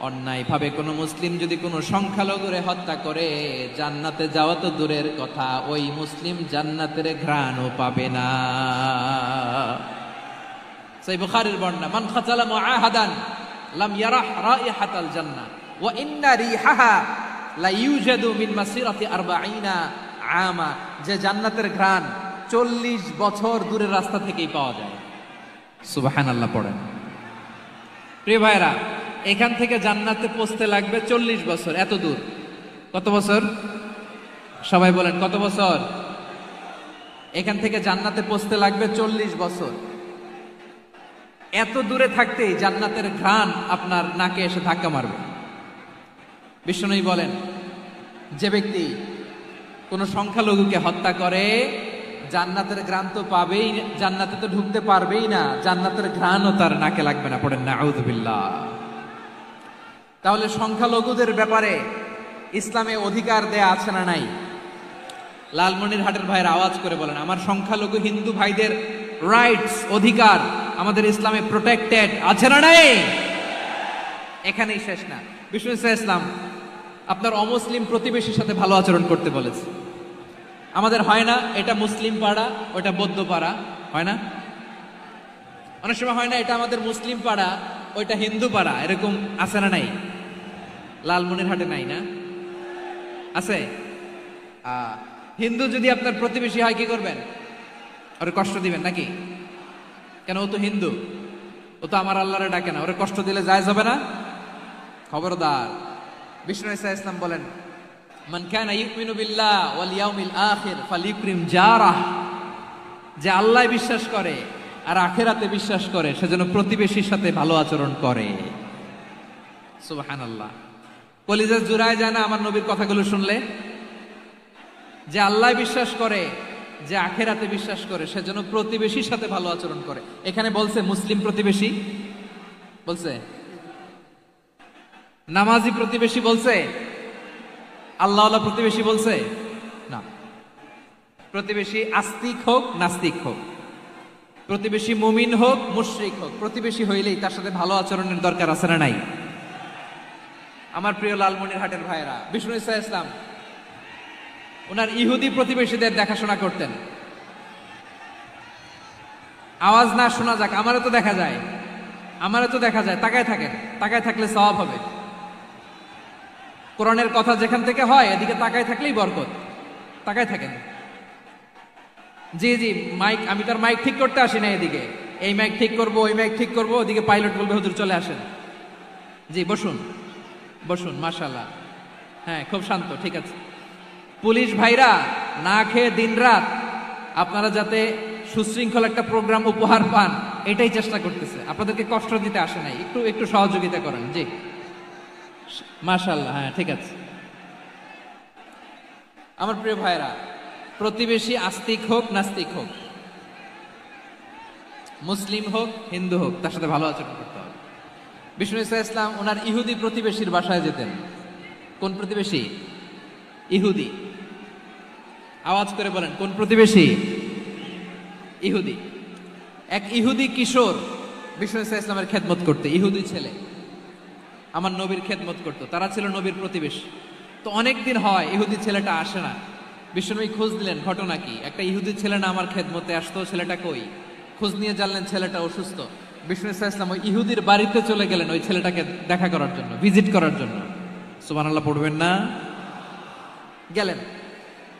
অন্যায়ভাবে কোনো মুসলিম যদি কোনো সংখ্যালঘুরে হত্যা করে, জান্নাতে যাওয়া তো দূরের কথা, ওই মুসলিম জান্নাতের ঘ্রাণও পাবে না। সেই বুখারীর বর্ণনা, মান কাতালা মুআহাদান লাম ইয়ারাহ রাইহাতাল জান্নাহ ওয়া ইন্না রিহাহা লা ইউজাদু মিন মাসিরাতি 40 আমা। যে জান্নাতের ঘ্রাণ 40 বছর দূরের রাস্তা থেকেই পাওয়া যায়। সুবহানাল্লাহ পড়েন। প্রিয় ভাইরা, এখান থেকে জান্নাতে পৌঁছতে লাগবে 40 বছর। এত দূর, কত বছর? সবাই বলেন, কত বছর? এখান থেকে জান্নাতে পৌঁছতে লাগবে 40 বছর। এত দূরে থাকতেই জান্নাতের ঘ্রাণ আপনার নাকে এসে ধাক্কা মারবে। বিষ্ণুই বলেন, যে ব্যক্তি কোন সংখ্যালঘুকে হত্যা করে, জান্নাতের ঘ্রাণ তো পাবেই, জান্নাতে তো ঢুকতে পারবেই না, জান্নাতের ঘ্রাণও তার নাকে লাগবে না। পড়েন না আউযুবিল্লাহ। তাহলে সংখ্যালঘুদের ব্যাপারে ইসলামে অধিকার দেয়া আছে না নাই? লালমনিরহাটের ভাইয়ের আওয়াজ করে বলেন, আমার সংখ্যালঘু হিন্দু ভাইদের রাইটস, অধিকার আমাদের ইসলামে প্রোটেক্টেড আছে না নাই? এখানেই শেষ না। বিষ্ণু ইসলাম আপনার অমুসলিম প্রতিবেশীর সাথে ভালো আচরণ করতে বলেছে। আমাদের হয় না, এটা মুসলিম পাড়া, ওটা বৌদ্ধ পাড়া, হয় না? অনেক সময় হয় না, এটা আমাদের মুসলিম পাড়া, ওইটা হিন্দু পাড়া, এরকম আছে না নাই? লালমনিরহাটে নাই না? আছে? হিন্দু যদি আপনার প্রতিবেশী হয়, কি করবেন? ওরে কষ্ট দিবেন নাকি? কেন? ও তো হিন্দু, ও তো আমার আল্লাহরে ডাকে না, ওরে কষ্ট দিলে যায় যাবে না? খবরদার। বিষ্ণু ইসলাম বলেন, মান কানা ইউমিনু বিল্লাহ ওয়াল ইয়াউমিল আখির ফালিউকরিম জারাহ। যে আল্লাহ বিশ্বাস করে আর আখিরাতে বিশ্বাস করে, সেজন্য প্রতিবেশীর সাথে ভালো আচরণ করে। সুবহানাল্লাহ। কলিজা জুড়ায় যায় না আমার নবীর কথাগুলো শুনলে? যে আল্লাহ বিশ্বাস করে, যে আখিরাতে বিশ্বাস করে, সেজন্য প্রতিবেশীর সাথে ভালো আচরণ করে। এখানে বলছে মুসলিম প্রতিবেশী, বলছে নামাজি প্রতিবেশী, বলছে আল্লাহওয়ালা প্রতিবেশী বলছে না। প্রতিবেশী আস্তিক হোক নাস্তিক হোক, প্রতিবেশী মুমিন হোক মুশরিক হোক, প্রতিবেশী হইলেই তার সাথে ভালো আচরণের দরকার আছে না নাই? আমার প্রিয় লালমনিরহাটের ভাইরা, বিষ্ণু ঈসা ইসলাম ওনার ইহুদি প্রতিবেশীদের দেখাশোনা করতেন। আওয়াজ না শোনা যাক, আমারও তো দেখা যায়, আমারও তো দেখা যায়। তাকায় থাকেন, তাকায় থাকলে সওয়াব হবে। কোরআনের কথা যেখান থেকে হয় এদিকে তাকায় থাকলেই বরকত। তাকায় থাকেন। জি জি, মাইক, আমি তার মাইক ঠিক করতে আসি না এদিকে, এই মাইক ঠিক করব ওই মাইক ঠিক করব, ওদিকে পাইলট বলবে হুজুর চলে আসেন। জি বসুন বসুন, মাশাআল্লাহ। হ্যাঁ খুব শান্ত, ঠিক আছে। পুলিশ ভাইরা না খেয়ে দিনরাত আপনারা যাতে সুশৃঙ্খল একটা প্রোগ্রাম উপহার পান এটাই চেষ্টা করতেছে, আপনাদেরকে কষ্ট দিতে আসে নাই। একটু একটু সহযোগিতা করেন। জি মাশাআল্লাহ, হ্যাঁ ঠিক আছে। আমার প্রিয় ভাইরা, প্রতিবেশী আস্তিক হোক নাস্তিক হোক, মুসলিম হোক হিন্দু হোক, তার সাথে ভালো আচরণ করতে হবে। বিষ্ণু ঈসা ইসলাম ওনার ইহুদি প্রতিবেশীর বাসায় যেতেন। কোন প্রতিবেশী? ইহুদি। আওয়াজ করে বলেন, কোন প্রতিবেশী? ইহুদি। এক ইহুদি কিশোর বিষ্ণু ঈসা ইসলামের খেদমত করতে, ইহুদি ছেলে আমার নবীর খেদমত করত, তারা ছিল নবীর প্রতিবেশী। তো অনেকদিন হয় ইহুদি ছেলেটা আসে না। বিশ্বনবী খোঁজ দিলেন, ঘটনা কি? একটা ইহুদি ছেলে না আমার খেদমতে আসতো, ছেলেটা কই? খোঁজ নিয়ে জানলেন ছেলেটা অসুস্থ। বিষ্ণু ঈসা ইসলাম ওই ইহুদির বাড়িতে চলে গেলেন ওই ছেলেটাকে দেখা করার জন্য, ভিজিট করার জন্য। সুবহানাল্লাহ পড়বেন না? গেলেন,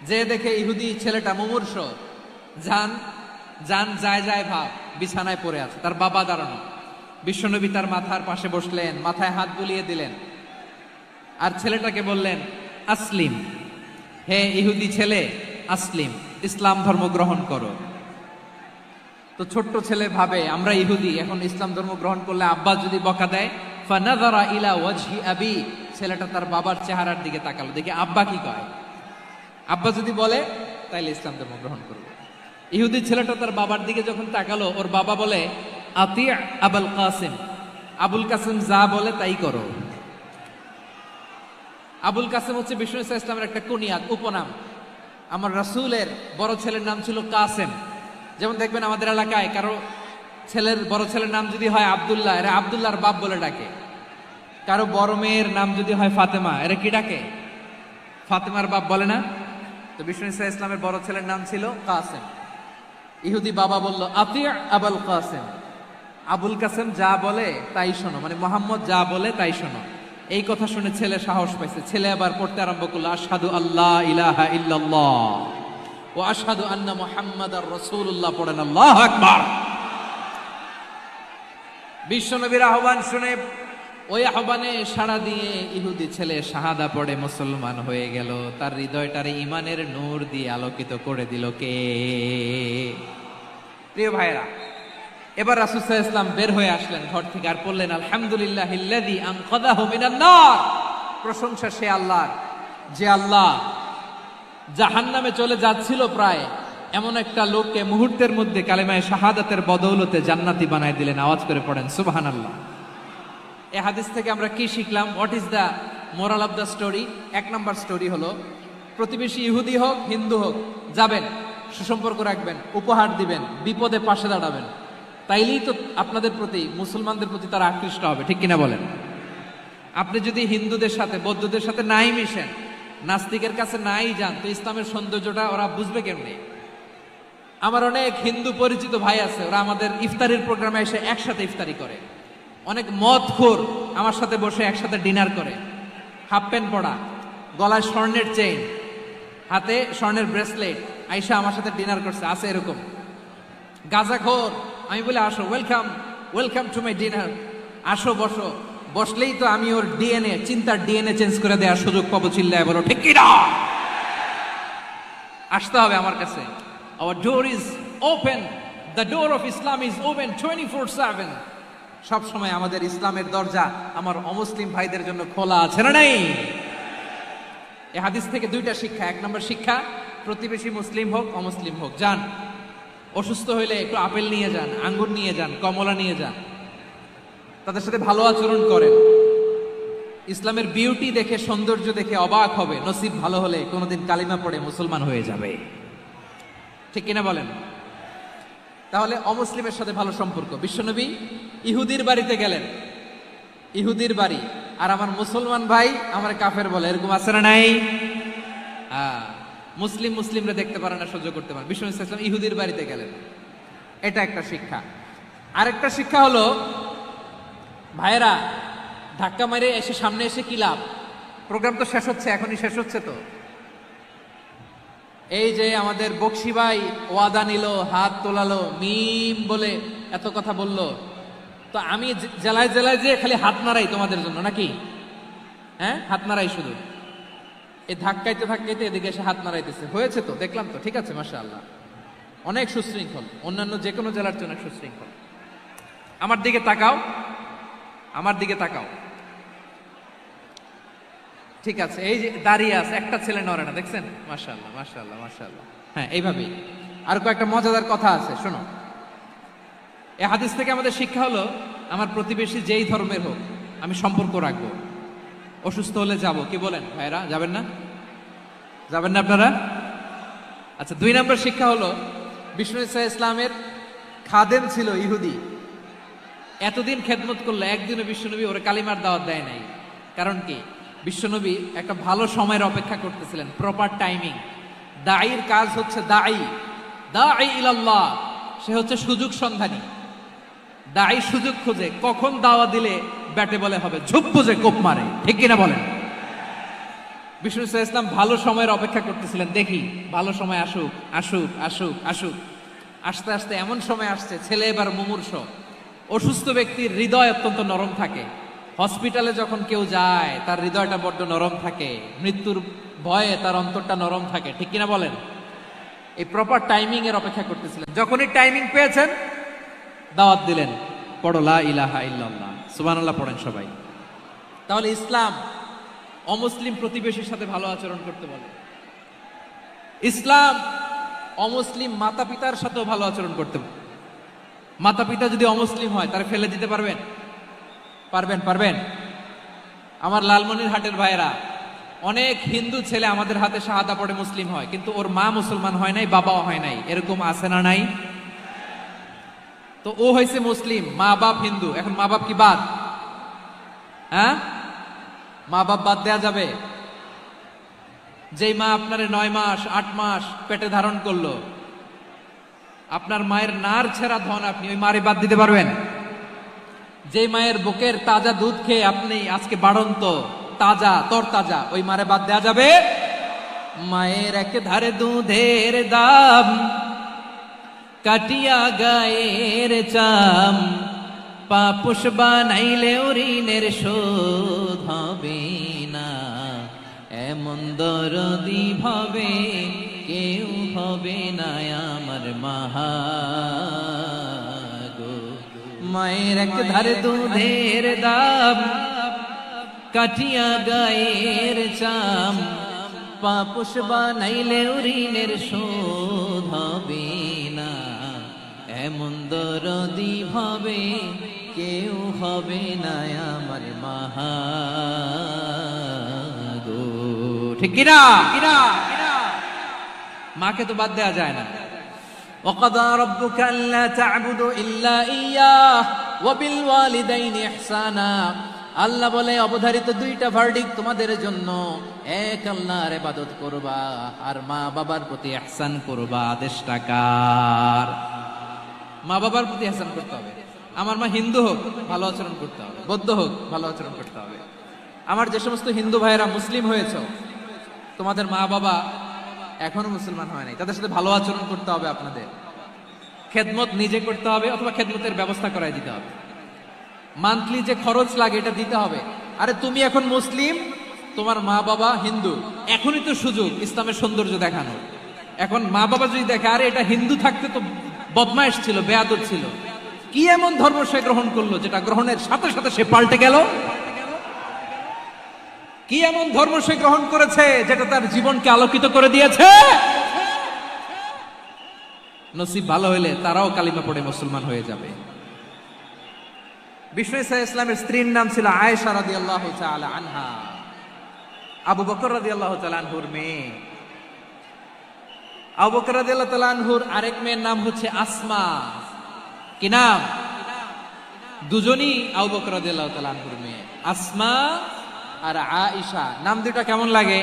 যে দেখে ইহুদি ছেলেটা মুমূর্ষ, জান জান যায় যায় ভাব, বিছানায় পড়ে আছে, তার বাবা দাঁড়ানো। বিশ্বনবী তার মাথার পাশে বসলেন, মাথায় হাত বুলিয়ে দিলেন, আর ছেলেটাকে বললেন আসলিম, হে ইহুদি ছেলে আসলিম, ইসলাম ধর্ম গ্রহণ করো। তো ছোট্ট ছেলে ভাবে আমরা ইহুদি, এখন ইসলাম ধর্ম গ্রহণ করলে আব্বা যদি বকা দেয়। ফানাযারা ইলা ওয়াজহি আবি, ছেলেটা তার বাবার চেহারার দিকে তাকালো, দেখি আব্বা কি কয়। আব্বা যদি বলে তাইলে ইসলাম ধর্ম গ্রহণ করবে। ইহুদি ছেলেটা তার বাবার দিকে যখন তাকালো, ওর বাবা বলে আতি আবুল কাসিম, আবুল কাসিম যা বলে তাই করো। আবুল কাসিম হচ্ছে বিষ্ণু ঈসা ইসলামের একটা কুনিয়াত, উপনাম। আমার রাসূলের বড় ছেলের নাম ছিল কাসেম। যেমন দেখবেন আমাদের এলাকায় কারো ছেলের বড় ছেলের নাম যদি হয় আব্দুল্লাহ, এরা আব্দুল্লাহর বাপ বলে ডাকে। কারো বড় মেয়ের নাম যদি হয় ফাতেমা, এরা কি ডাকে? ফাতেমার বাপ বলে না? তো বিষ্ণু ঈসা ইসলামের বড় ছেলের নাম ছিল কাসেম। ইহুদি বাবা বলল আতি আবুল কাসেম, আবুল কাসেম যা বলে তাই শোনো, মানে মোহাম্মদ যা বলে তাই শোনো। এই কথা শুনে ছেলে সাহস পাইছে, ছেলে আবার পড়তে আরম্ভ করলো আশহাদু আল্লাহ ইলাহা ইল্লাল্লাহ ওয়া আশহাদু আন্না মুহাম্মাদার রাসূলুল্লাহ, পড়েন আল্লাহু আকবার। বিশ্বনবীর আহ্বান শুনে ওই আহ্বানে সাড়া দিয়ে ইহুদি ছেলে শাহাদা পড়ে মুসলমান হয়ে গেল। তার হৃদয়টারে ঈমানের নূর দিয়ে আলোকিত করে দিল কে? প্রিয় ভাইরা, এবার রাসূল সাল্লাল্লাহু আলাইহি ওয়াসাল্লাম বের হয়ে আসলেন ঘর থেকে, আর বললেন আলহামদুলিল্লাহিল্লাযী আনকাযাহু মিনান নার, প্রশংসা সে আল্লাহর যে আল্লাহ জাহান্নামে চলে যাচ্ছিল প্রায় এমন একটা লোককে মুহূর্তের মধ্যে কালেমায়ে শাহাদাতের বদৌলতে জান্নাতি বানায় দিলেন। আওয়াজ করে পড়েন সুবহানাল্লাহ। এই হাদিস থেকে আমরা কি শিখলাম? What is the moral of the story? এক নম্বর স্টোরি হলো, প্রতিবেশী ইহুদি হোক হিন্দু হোক, যাবেন, সুসম্পর্ক রাখবেন, উপহার দিবেন, বিপদে পাশে দাঁড়াবেন, তাইলেই তো আপনাদের প্রতি, মুসলমানদের প্রতি তারা আকৃষ্ট হবে, ঠিক কিনা বলেন? আপনি যদি হিন্দুদের সাথে বৌদ্ধদের সাথে নাই মিশেন, নাস্তিকের কাছে নাই যান, তো ইসলামের সৌন্দর্যটা ওরা বুঝবে কেমনে? আমার অনেক হিন্দু পরিচিত ভাই আছে, ওরা আমাদের ইফতারির প্রোগ্রামে এসে একসাথে ইফতারি করে। অনেক মদখোর আমার সাথে বসে একসাথে ডিনার করে, হাফ প্যান্ট পরা, গলায় স্বর্ণের চেইন, হাতে স্বর্ণের ব্রেসলেট, আইসা আমার সাথে ডিনার করছে, আছে এরকম। গাঁজাখোর, আমি বলে আসো, welcome welcome to my dinner, আসো বসো। বসলেই তো আমি ওর ডিএনএ, চিন্তার ডিএনএ চেঞ্জ করে দেওয়ার সুযোগ পাবো। চিল্লায় বলো ঠিক কি না? আসতে হবে আমার কাছে। Our door is open. The door of Islam is open 24/7. সব সময় আমাদের ইসলামের দরজা আমার অমুসলিম ভাইদের জন্য খোলা আছে না নাই? এই হাদিস থেকে দুইটা শিক্ষা। এক নম্বর শিক্ষা, প্রতিবেশী মুসলিম হোক অমুসলিম হোক, যান, অসুস্থ হইলে একটু আপেল নিয়ে যান, আঙ্গুর নিয়ে যান, কমলা নিয়ে যান, তাদের সাথে ভালো আচরণ করেন। ইসলামের বিউটি দেখে, সৌন্দর্য দেখে অবাক হবে, নসিব ভালো হলে কোনোদিন কালিমা পড়ে মুসলমান হয়ে যাবে। ঠিক কিনা বলেন? তাহলে অমুসলিমের সাথে ভালো সম্পর্ক। বিশ্বনবী ইহুদির বাড়িতে গেলেন, ইহুদির বাড়ি, আর আমার মুসলমান ভাই আমার কাফের বলে, এরকম আছে না নাই? মুসলিমরা দেখতে পারে না, সহ্য করতে পারে। বিশ্বনবী সাল্লাল্লাহু আলাইহি ওয়াসাল্লাম ইহুদির বাড়িতে গেলেন, এটা একটা শিক্ষা। আরেকটা শিক্ষা হলো, ভাইয়েরা ধাক্কা মারে এসে সামনে এসে কি লাভ? প্রোগ্রাম তো শেষ হচ্ছে, এখনই শেষ হচ্ছে। তো এই যে আমাদের বকশি ভাই ওয়াদা নিল, হাত তোলালো, মিম বলে এত কথা বলল, তো আমি জেলায় জেলায় যে খালি হাত নাড়াই তোমাদের জন্য নাকি? হ্যাঁ, হাত নাড়াই শুধু। এই ধাক্কাইতে ধাক্কাইতে এদিকে এসে হাত নাড়াইতেছে, হয়েছে তো, দেখলাম তো, ঠিক আছে, মাশাআল্লাহ, অনেক সুশৃঙ্খল, অন্যান্য যে কোনো জেলার জন্য সুশৃঙ্খল। আমার দিকে তাকাও, আমার দিকে তাকাও, ঠিক আছে। এই যে দাঁড়িয়ে আছে, একটা ছেলে নড়ে না, দেখছেন? মাশাআল্লাহ, মাশাআল্লাহ, মাশাআল্লাহ। হ্যাঁ, এইভাবেই। আর কয়েকটা মজাদার কথা আছে, শোনো। এই হাদিস থেকে আমাদের শিক্ষা হলো, আমার প্রতিবেশী যেই ধর্মের হোক আমি সম্পর্ক রাখবো। অসুস্থ হলে যাব, কি বলেন ভাইরা? যাবেন না? যাবেন না আপনারা? আচ্ছা, 2 নম্বর শিক্ষা হলো, বিষ্ণু ইসা ইসলামের খাদেম ছিল ইহুদি, এতদিন খেদমত করলো, একদিনও বিশ্বনবী ওরে কালিমার দাওয়াত দেয় নাই। কারণ কি? বিশ্বনবী একটা ভালো সময়ের অপেক্ষা করতেছিলেন, প্রপার টাইমিং। দাঈর কাজ হচ্ছে দাঈ ইলাল্লাহ, সে হচ্ছে সুযোগ সন্ধানী। দাঈ সুযোগ খোঁজে, কখন দাওয়া দিলে ব্যাটে বলে হবে, ঝুপ বুঝে কোপ মারে, ঠিক কিনা বলেন? বিষ্ণু ইসলাম ভালো সময়ের অপেক্ষা করতেছিলেন, দেখি ভালো সময় আসুক আসুক আসুক আসুক। আস্তে আস্তে এমন সময় আসছে, ছেলে এবার মুমূর্ষ। অসুস্থ ব্যক্তির হৃদয় অত্যন্ত নরম থাকে। হসপিটালে যখন কেউ যায় তার হৃদয়টা বড্ড নরম থাকে, মৃত্যুর ভয়ে তার অন্তরটা নরম থাকে, ঠিক কিনা বলেন? এই প্রপার টাইমিং এর অপেক্ষা করতেছিলেন। যখনই টাইমিং পেয়েছেন, দাওয়াত দিলেন, পড়ো লা ইলাহা ইল্লাল্লাহ, সুবহানাল্লাহ পড়েন সবাই। তাহলে ইসলাম অমুসলিম প্রতিবেশীর সাথে ভালো আচরণ করতে বলে। ইসলাম অমুসলিম মাতা পিতার সাথেও ভালো আচরণ করতে বলে। মাতা পিতা যদি অমুসলিম হয়, তারা ফেলে দিতে পারবেন? পারবেন? আমার লালমনিরহাটের ভাইয়েরা, অনেক হিন্দু ছেলে আমাদের হাতে শাহাদা পড়ে মুসলিম হয়, কিন্তু ওর মা মুসলমান হয় নাই, বাবাও হয় নাই। এরকম আছে না নাই? তো ও হয়েছে মুসলিম, মা বাপ হিন্দু, এখন মা বাপ কি বাদ? হ্যাঁ, মা বাপ বাদ দেয়া যাবে? যেই মা আপনারে 9 মাস 8 মাস পেটে ধারণ করলো, আপনার মায়ের নার ছেঁড়া ধন, আপনি ওই মারে বাদ দিতে পারবেন? যে মায়ের বুকের তাজা দুধ খেয়ে আপনি আজকে বাড়ন্ত তাজা তরতাজা, ওই মারে বাদ দেয়া যাবে? মায়ের এক ধারে দুধের দাম, কাটিয়া গায়ের চাম, পাপুষ বানাইলে ঋণের শোধ হবে না। এমন দরদি ভাবে কেউ হবে না আমার মাহা গো। মায়ের এক ধারে দুধের দাম, কাটিয়া গায়ের চাম, পাপুষ বানাইলে ঋণের শোধ হবে না। এমন দরদি ভাবে কেউ হবে না আমার মাহা গো, ঠিক কিনা? মাকে তো বাদ দেওয়া যায় না। وَقَضَى رَبُّكَ أَلَّا تَعْبُدُوا إِلَّا إِيَّاهُ وَبِالْوَالِدَيْنِ إِحْسَانًا। আল্লাহ বলে, অবধারিত 2টা ভার্ডিক্ট তোমাদের জন্য, এক আল্লাহর ইবাদত করবা আর মা বাবার প্রতি ইহসান করবা। আদেশটা কার? মা বাবার প্রতি ইহসান করতে হবে। আমার মা হিন্দু হোক, ভালো আচরণ করতে হবে, বৌদ্ধ হোক, ভালো আচরণ করতে হবে। আমার যে সমস্ত হিন্দু ভাইয়েরা মুসলিম হয়েছে, তোমাদের মা বাবা এখনো মুসলমান হয় নাই, তাদের সাথে ভালো আচরণ করতে হবে। আপনাদের খেদমত নিজে করতে হবে, অথবা খেদমতের ব্যবস্থা করাই দিতে হবে। মান্থলি যে খরচ লাগে এটা দিতে হবে। আরে তুমি এখন মুসলিম, তোমার মা বাবা হিন্দু, এখনই তো সুযোগ ইসলামের সৌন্দর্য দেখানো। এখন মা বাবা যদি দেখে, আরে এটা হিন্দু থাকতে তো বদমাইশ ছিল, বেয়াদব ছিল, কি এমন ধর্ম সে গ্রহণ করলো যেটা গ্রহণের সাথে সাথে সে পাল্টে গেল? কি এমন ধর্ম সে গ্রহণ করেছে যেটা তার জীবনকে আলোকিত করে দিয়েছে? নসিব ভালো হইলে তারাও কালিমা পড়ে মুসলমান হয়ে যাবে। বিষ্ণু ইসা ইসলামের স্ত্রীর নাম ছিল আয়েশা রাদিয়াল্লাহু তাআলা আনহা, আবু বকর রাদিয়াল্লাহু তাআলা আনহুর মেয়ে। আবু বকর রাদিয়াল্লাহু তাআলা আনহুর আরেক মেয়ের নাম হচ্ছে আসমা। কি নাম? দুজনই আবু বকর রাদিয়াল্লাহু তাআলা আনহুর মেয়ে, আসমা আর আয়েশা। নাম দুটো কেমন লাগে?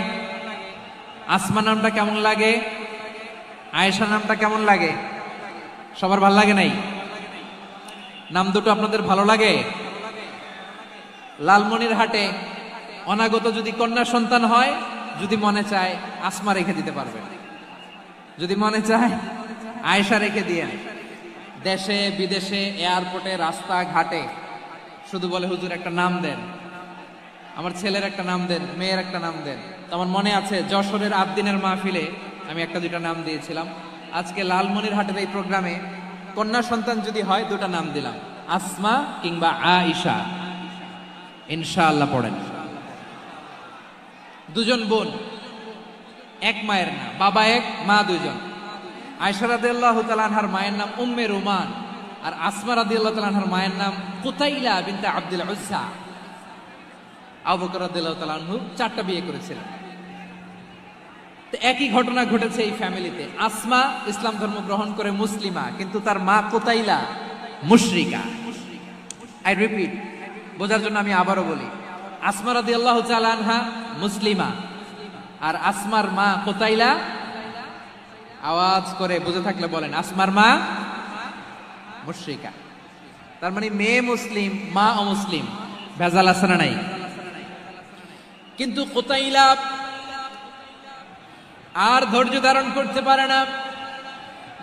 আসমা নামটা কেমন লাগে? আয়েশা নামটা কেমন লাগে? সবার ভালো লাগে নাই? নাম দুটো আপনাদের ভালো লাগে? লালমনিরহাটে অনাগত যদি কন্যা সন্তান হয়, যদি মনে চায় আসমা রেখে দিতে পারবেন, যদি মনে চায় আয়েশা রেখে দিয়ে। দেশে বিদেশে এয়ারপোর্টে রাস্তা ঘাটে শুধু বলে হুজুর একটা নাম দেন, আমার ছেলের একটা নাম দেন, মেয়ের একটা নাম দেন। তো আমার মনে আছে যশোরের আবদিনের মাহফিলে আমি একটা দুইটা নাম দিয়েছিলাম। আজকে লালমনিরহাটের এই প্রোগ্রামে কন্যা সন্তান যদি হয় দুটা নাম দিলাম, আসমা কিংবা আয়েশা। ইনশাআল্লাহ পড়েন। দুজন বোন, এক মায়ের না, বাবা এক মা দুইজন। আয়েশা রাদিয়াল্লাহু তাআলা আনহার মায়ের নাম উম্মে রুমান, আর আসমা রাদিয়াল্লাহু তাআলা আনহার মায়ের নাম কুতাইলা বিনতে আব্দুল উজ্জা। আবু বকর রাদিয়াল্লাহু তাআলা আনহু 4টা বিয়ে করেছিলেন। তো একই ঘটনা ঘটেছে এই ফ্যামিলিতে। আসমা ইসলাম ধর্ম গ্রহণ করে মুসলিমা, কিন্তু তার মা কুতাইলা মুশরিকা। আই রিপিট, বোঝার জন্য আমি আবারও বলি, আসমা রাদিয়াল্লাহু তাআলা আনহা মুসলিমা, আর আসমার মা কুতাইলা, আওয়াজ করে বুঝে থাকলে বলেন, আসমার মা মুশরিকা। তার মানে মেয়ে মুসলিম, মা অমুসলিম। ভেজাল আছে না নাই? কিন্তু কুতাইলা আর ধৈর্য ধারণ করতে পারে না।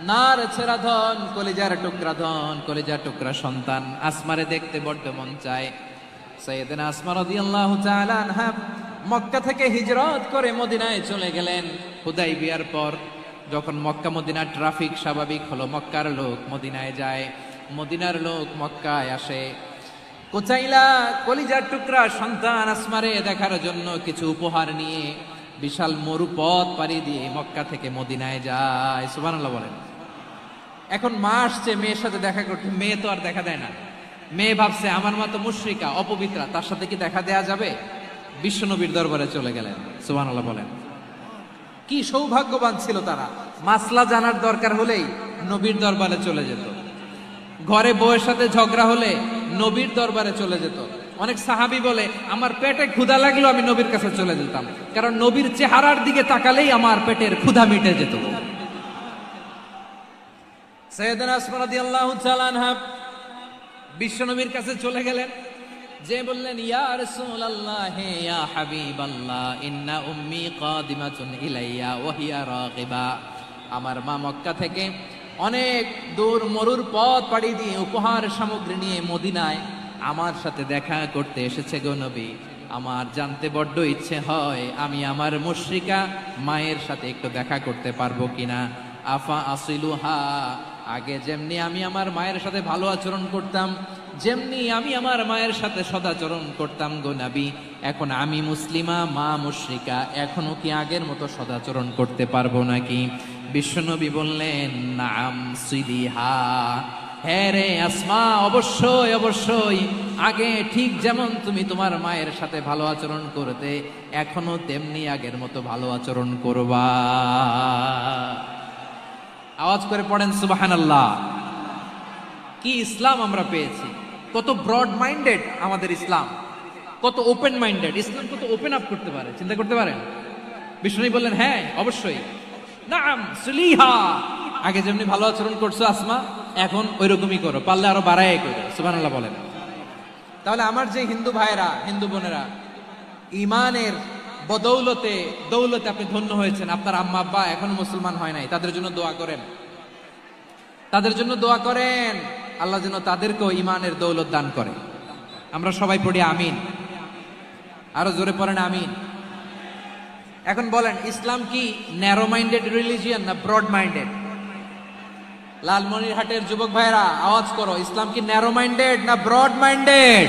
নার ছেড়া ধন, কলিজার টুকরা ধন, কলিজার টুকরা সন্তান আসমারে দেখতে বড্ড মন চায়। সাইয়েদনা আসমা রাদিয়াল্লাহু তাআলা আনহা মক্কা থেকে হিজরত করে মদিনায় চলে গেলেন। হুদাইবিয়ার পর যখন মক্কা মদিনার ট্রাফিক স্বাভাবিক হলো, মক্কার লোক মদিনায় যায়, মদিনার লোক মক্কায় আসে। কুতাইলা কলিজার টুকরা সন্তান আসমারে দেখার জন্য কিছু উপহার নিয়ে বিশাল মরুপথ পাড়ি দিয়ে মক্কা থেকে মদিনায় যায়। সুবহানাল্লাহ বলেন। এখন মা আসছে মেয়ের সাথে দেখা করতে, মেয়ে তো আর দেখা দেয় না। মেয়ে ভাবছে আমার মা তো মুশরিকা, অপবিত্রা, তার সাথে কি দেখা দেয়া যাবে? বিশ্বনবীর দরবারে চলে গেলেন। সুবহানাল্লাহ বলেন। কি সৌভাগ্যবান ছিল তারা, মাসলা জানার দরকার হলেই নবীর দরবারে চলে যেত। ঘরে বউয়ের সাথে ঝগড়া হলে নবীর দরবারে চলে যেত। অনেক সাহাবী বলে আমার পেটে ক্ষুধা লাগলো আমি নবীর কাছে চলে যেতাম, কারণ নবীর চেহারার দিকে তাকালেই আমার পেটের ক্ষুধা মিটে যেত। সাইয়েদনা আসমা রাদিয়াল্লাহু তাআলা আনহা বিশ্বনবীর কাছে চলে গেলেন, যে বললেন ইয়া রাসূলুল্লাহ ইয়া হাবিবাল্লাহ ইন্না উম্মি কাদিমাতুন ইলাইয়া ওয়া হিয়া রাগিবা। আমার মা মক্কা থেকে অনেক দূর মরুর পথ পাড়ি দিয়ে উপহার সামগ্রী নিয়ে মদিনায় আমার সাথে দেখা করতে এসেছে গো নবী। আমার জানতে বড্ড ইচ্ছে হয় আমি আমার মুশরিকা মায়ের সাথে একটু দেখা করতে পারবো কিনা। আফা আসিলুহা, আগে যেমনি আমি আমার মায়ের সাথে ভালো আচরণ করতাম, যেমনি আমি আমার মায়ের সাথে সদাচরণ করতাম গো নবী, এখন আমি মুসলিমা মা মুশরিকা, এখনো কি আগের মতো সদাচরণ করতে পারবো নাকি? বিশ্বনবী বললেন নাম সিলিহা, হ্যাঁ রে আসমা, অবশ্যই অবশ্যই, আগে ঠিক যেমন তুমি তোমার মায়ের সাথে ভালো আচরণ করতে, এখনো তেমনি আগের মতো ভালো আচরণ করবা। আওয়াজ করে পড়েন সুবহানাল্লাহ। কি ইসলাম আমরা পেয়েছি! কত ব্রড মাইন্ডেড আমাদের ইসলাম, কত ওপেন মাইন্ডেড ইসলাম, কত ওপেন আপ করতে পারে, চিন্তা করতে পারেন। বিষ্ণু বললেন হ্যাঁ অবশ্যই, নাম সুলিহা, আগে যেমনি ভালো আচরণ করছো আসমা, এখন ওই রকমই করো, পারলে আরো বাড়াই করো। সুবহানাল্লাহ বলেন। তাহলে আমার যে হিন্দু ভাইরা, হিন্দু বোনেরা, ইমানের বদৌলতে দৌলতে আপনি ধন্য হয়েছেন, আপনার আম্মা আব্বা এখনো মুসলমান হয় নাই, তাদের জন্য দোয়া করেন, তাদের জন্য দোয়া করেন, আল্লাহ যেন তাদেরকেও ইমানের দৌলত দান করে। আমরা সবাই পড়ি আমিন, আরো জোরে পড়েন আমিন। এখন বলেন, ইসলাম কি ন্যারো মাইন্ডেড রিলিজিয়ান না ব্রড মাইন্ডেড? লালমনিরহাটের যুবক ভাইরা আওয়াজ করো, ইসলাম কি ন্যারো মাইন্ডেড না ব্রড মাইন্ডেড?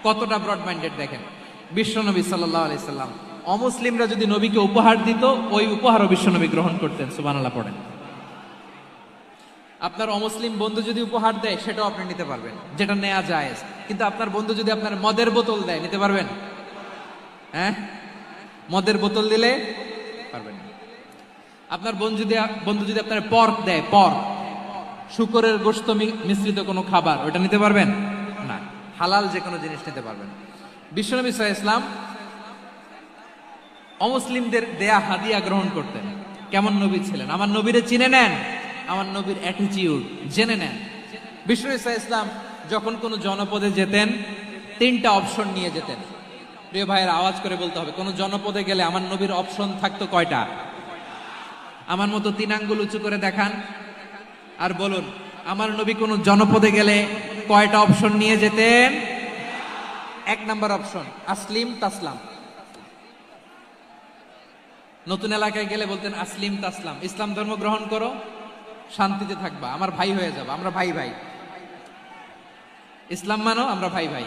কতটা ব্রড মাইন্ডেড দেখেন। বিশ্বনবী সাল্লাল্লাহু আলাইহি সাল্লাম অমুসলিমরা যদি নবীকে উপহার দিত, ওই উপহারও বিশ্বনবী গ্রহণ করতেন। সুবহানাল্লাহ পড়েন। আপনার অমুসলিম বন্ধু যদি উপহার দেয় সেটাও আপনি নিতে পারবেন, যেটা নেওয়া যায়। কিন্তু আপনার বন্ধু যদি আপনার মদের বোতল দেয়, নিতে পারবেন? হ্যাঁ, মদের বোতল দিলে পারবেন না। আপনার বন্ধু যদি আপনার পর্ক দেয়, পর্ক, শুকরের গোশত মিশ্রিত কোনো খাবার, ওটা নিতে পারবেন না। হালাল যে কোনো জিনিস নিতে পারবেন। বিশ্বনবী সাল্লাল্লাহু আলাইহি ওয়াসাল্লাম অমুসলিমদের দেয়া হাদিয়া গ্রহণ করতেন। কেমন নবী ছিলেন? আমার নবীরে চিনে নেন, আমার নবীর অ্যাটিটিউড জেনে নেন। বিশ্বনবী সাল্লাল্লাহু আলাইহি ওয়াসাল্লাম যখন কোনো জনপদে যেতেন, 3টা অপশন নিয়ে যেতেন। প্রিয় ভাইয়ের, আওয়াজ করে বলতে হবে, কোন জনপদে গেলে আমার নবীর অপশন থাকতো কয়টা? আমার মতো 3 আঙ্গুল উঁচু করে দেখান আর বলুন, আমার নবী কোন জনপদে গেলে কয়টা অপশন নিয়ে যেতেন? 1 নাম্বার অপশন আসলিম তাসলাম। নতুন এলাকায় গেলে বলতেন আসলিম তাসলাম, ইসলাম ধর্ম গ্রহণ করো, শান্তিতে থাকবা, আমার ভাই হয়ে যাবে, আমরা ভাই ভাই। ইসলাম মানো, আমরা ভাই ভাই।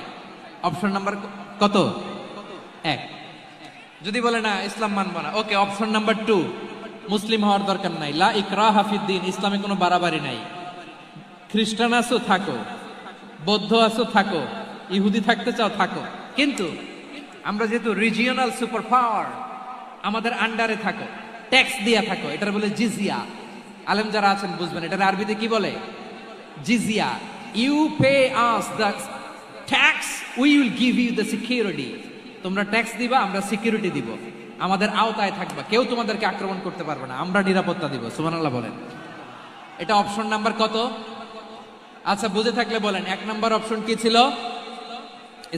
অপশন নাম্বার কত? 1। যদি বলে না ইসলাম মানবো না, ওকে, অপশন নাম্বার 2, মুসলিম হওয়ার দরকার নাই, লা ইকরাহা ফিদ্দিন, ইসলামে কোনো বাড়াবাড়ি নাই। খ্রিস্টান আছো থাকো, বৌদ্ধ আছো থাকো, ইহুদি থাকতে চাও থাকো, কিন্তু আমরা যেহেতু রিজিওনাল সুপার পাওয়ার, আমাদের আন্ডারে থাকো, ট্যাক্স দিয়া থাকো, এটার বলে জিজিয়া। আলেম যারা আছেন বুঝবেন, এটার আরবিতে কি বলে? জিজিয়া। You pay us the tax, we will give you the security. তোমরা ট্যাক্স দিবা, আমরা সিকিউরিটি দিব, আমাদের আওতায় থাকবা, কেউ তোমাদেরকে আক্রমণ করতে পারবে না, আমরা নিরাপত্তা দিব। সুবহানাল্লাহ বলেন। এটা অপশন নাম্বার কত? আচ্ছা, বুঝে থাকলে বলেন, 1 নাম্বার অপশন কি ছিল?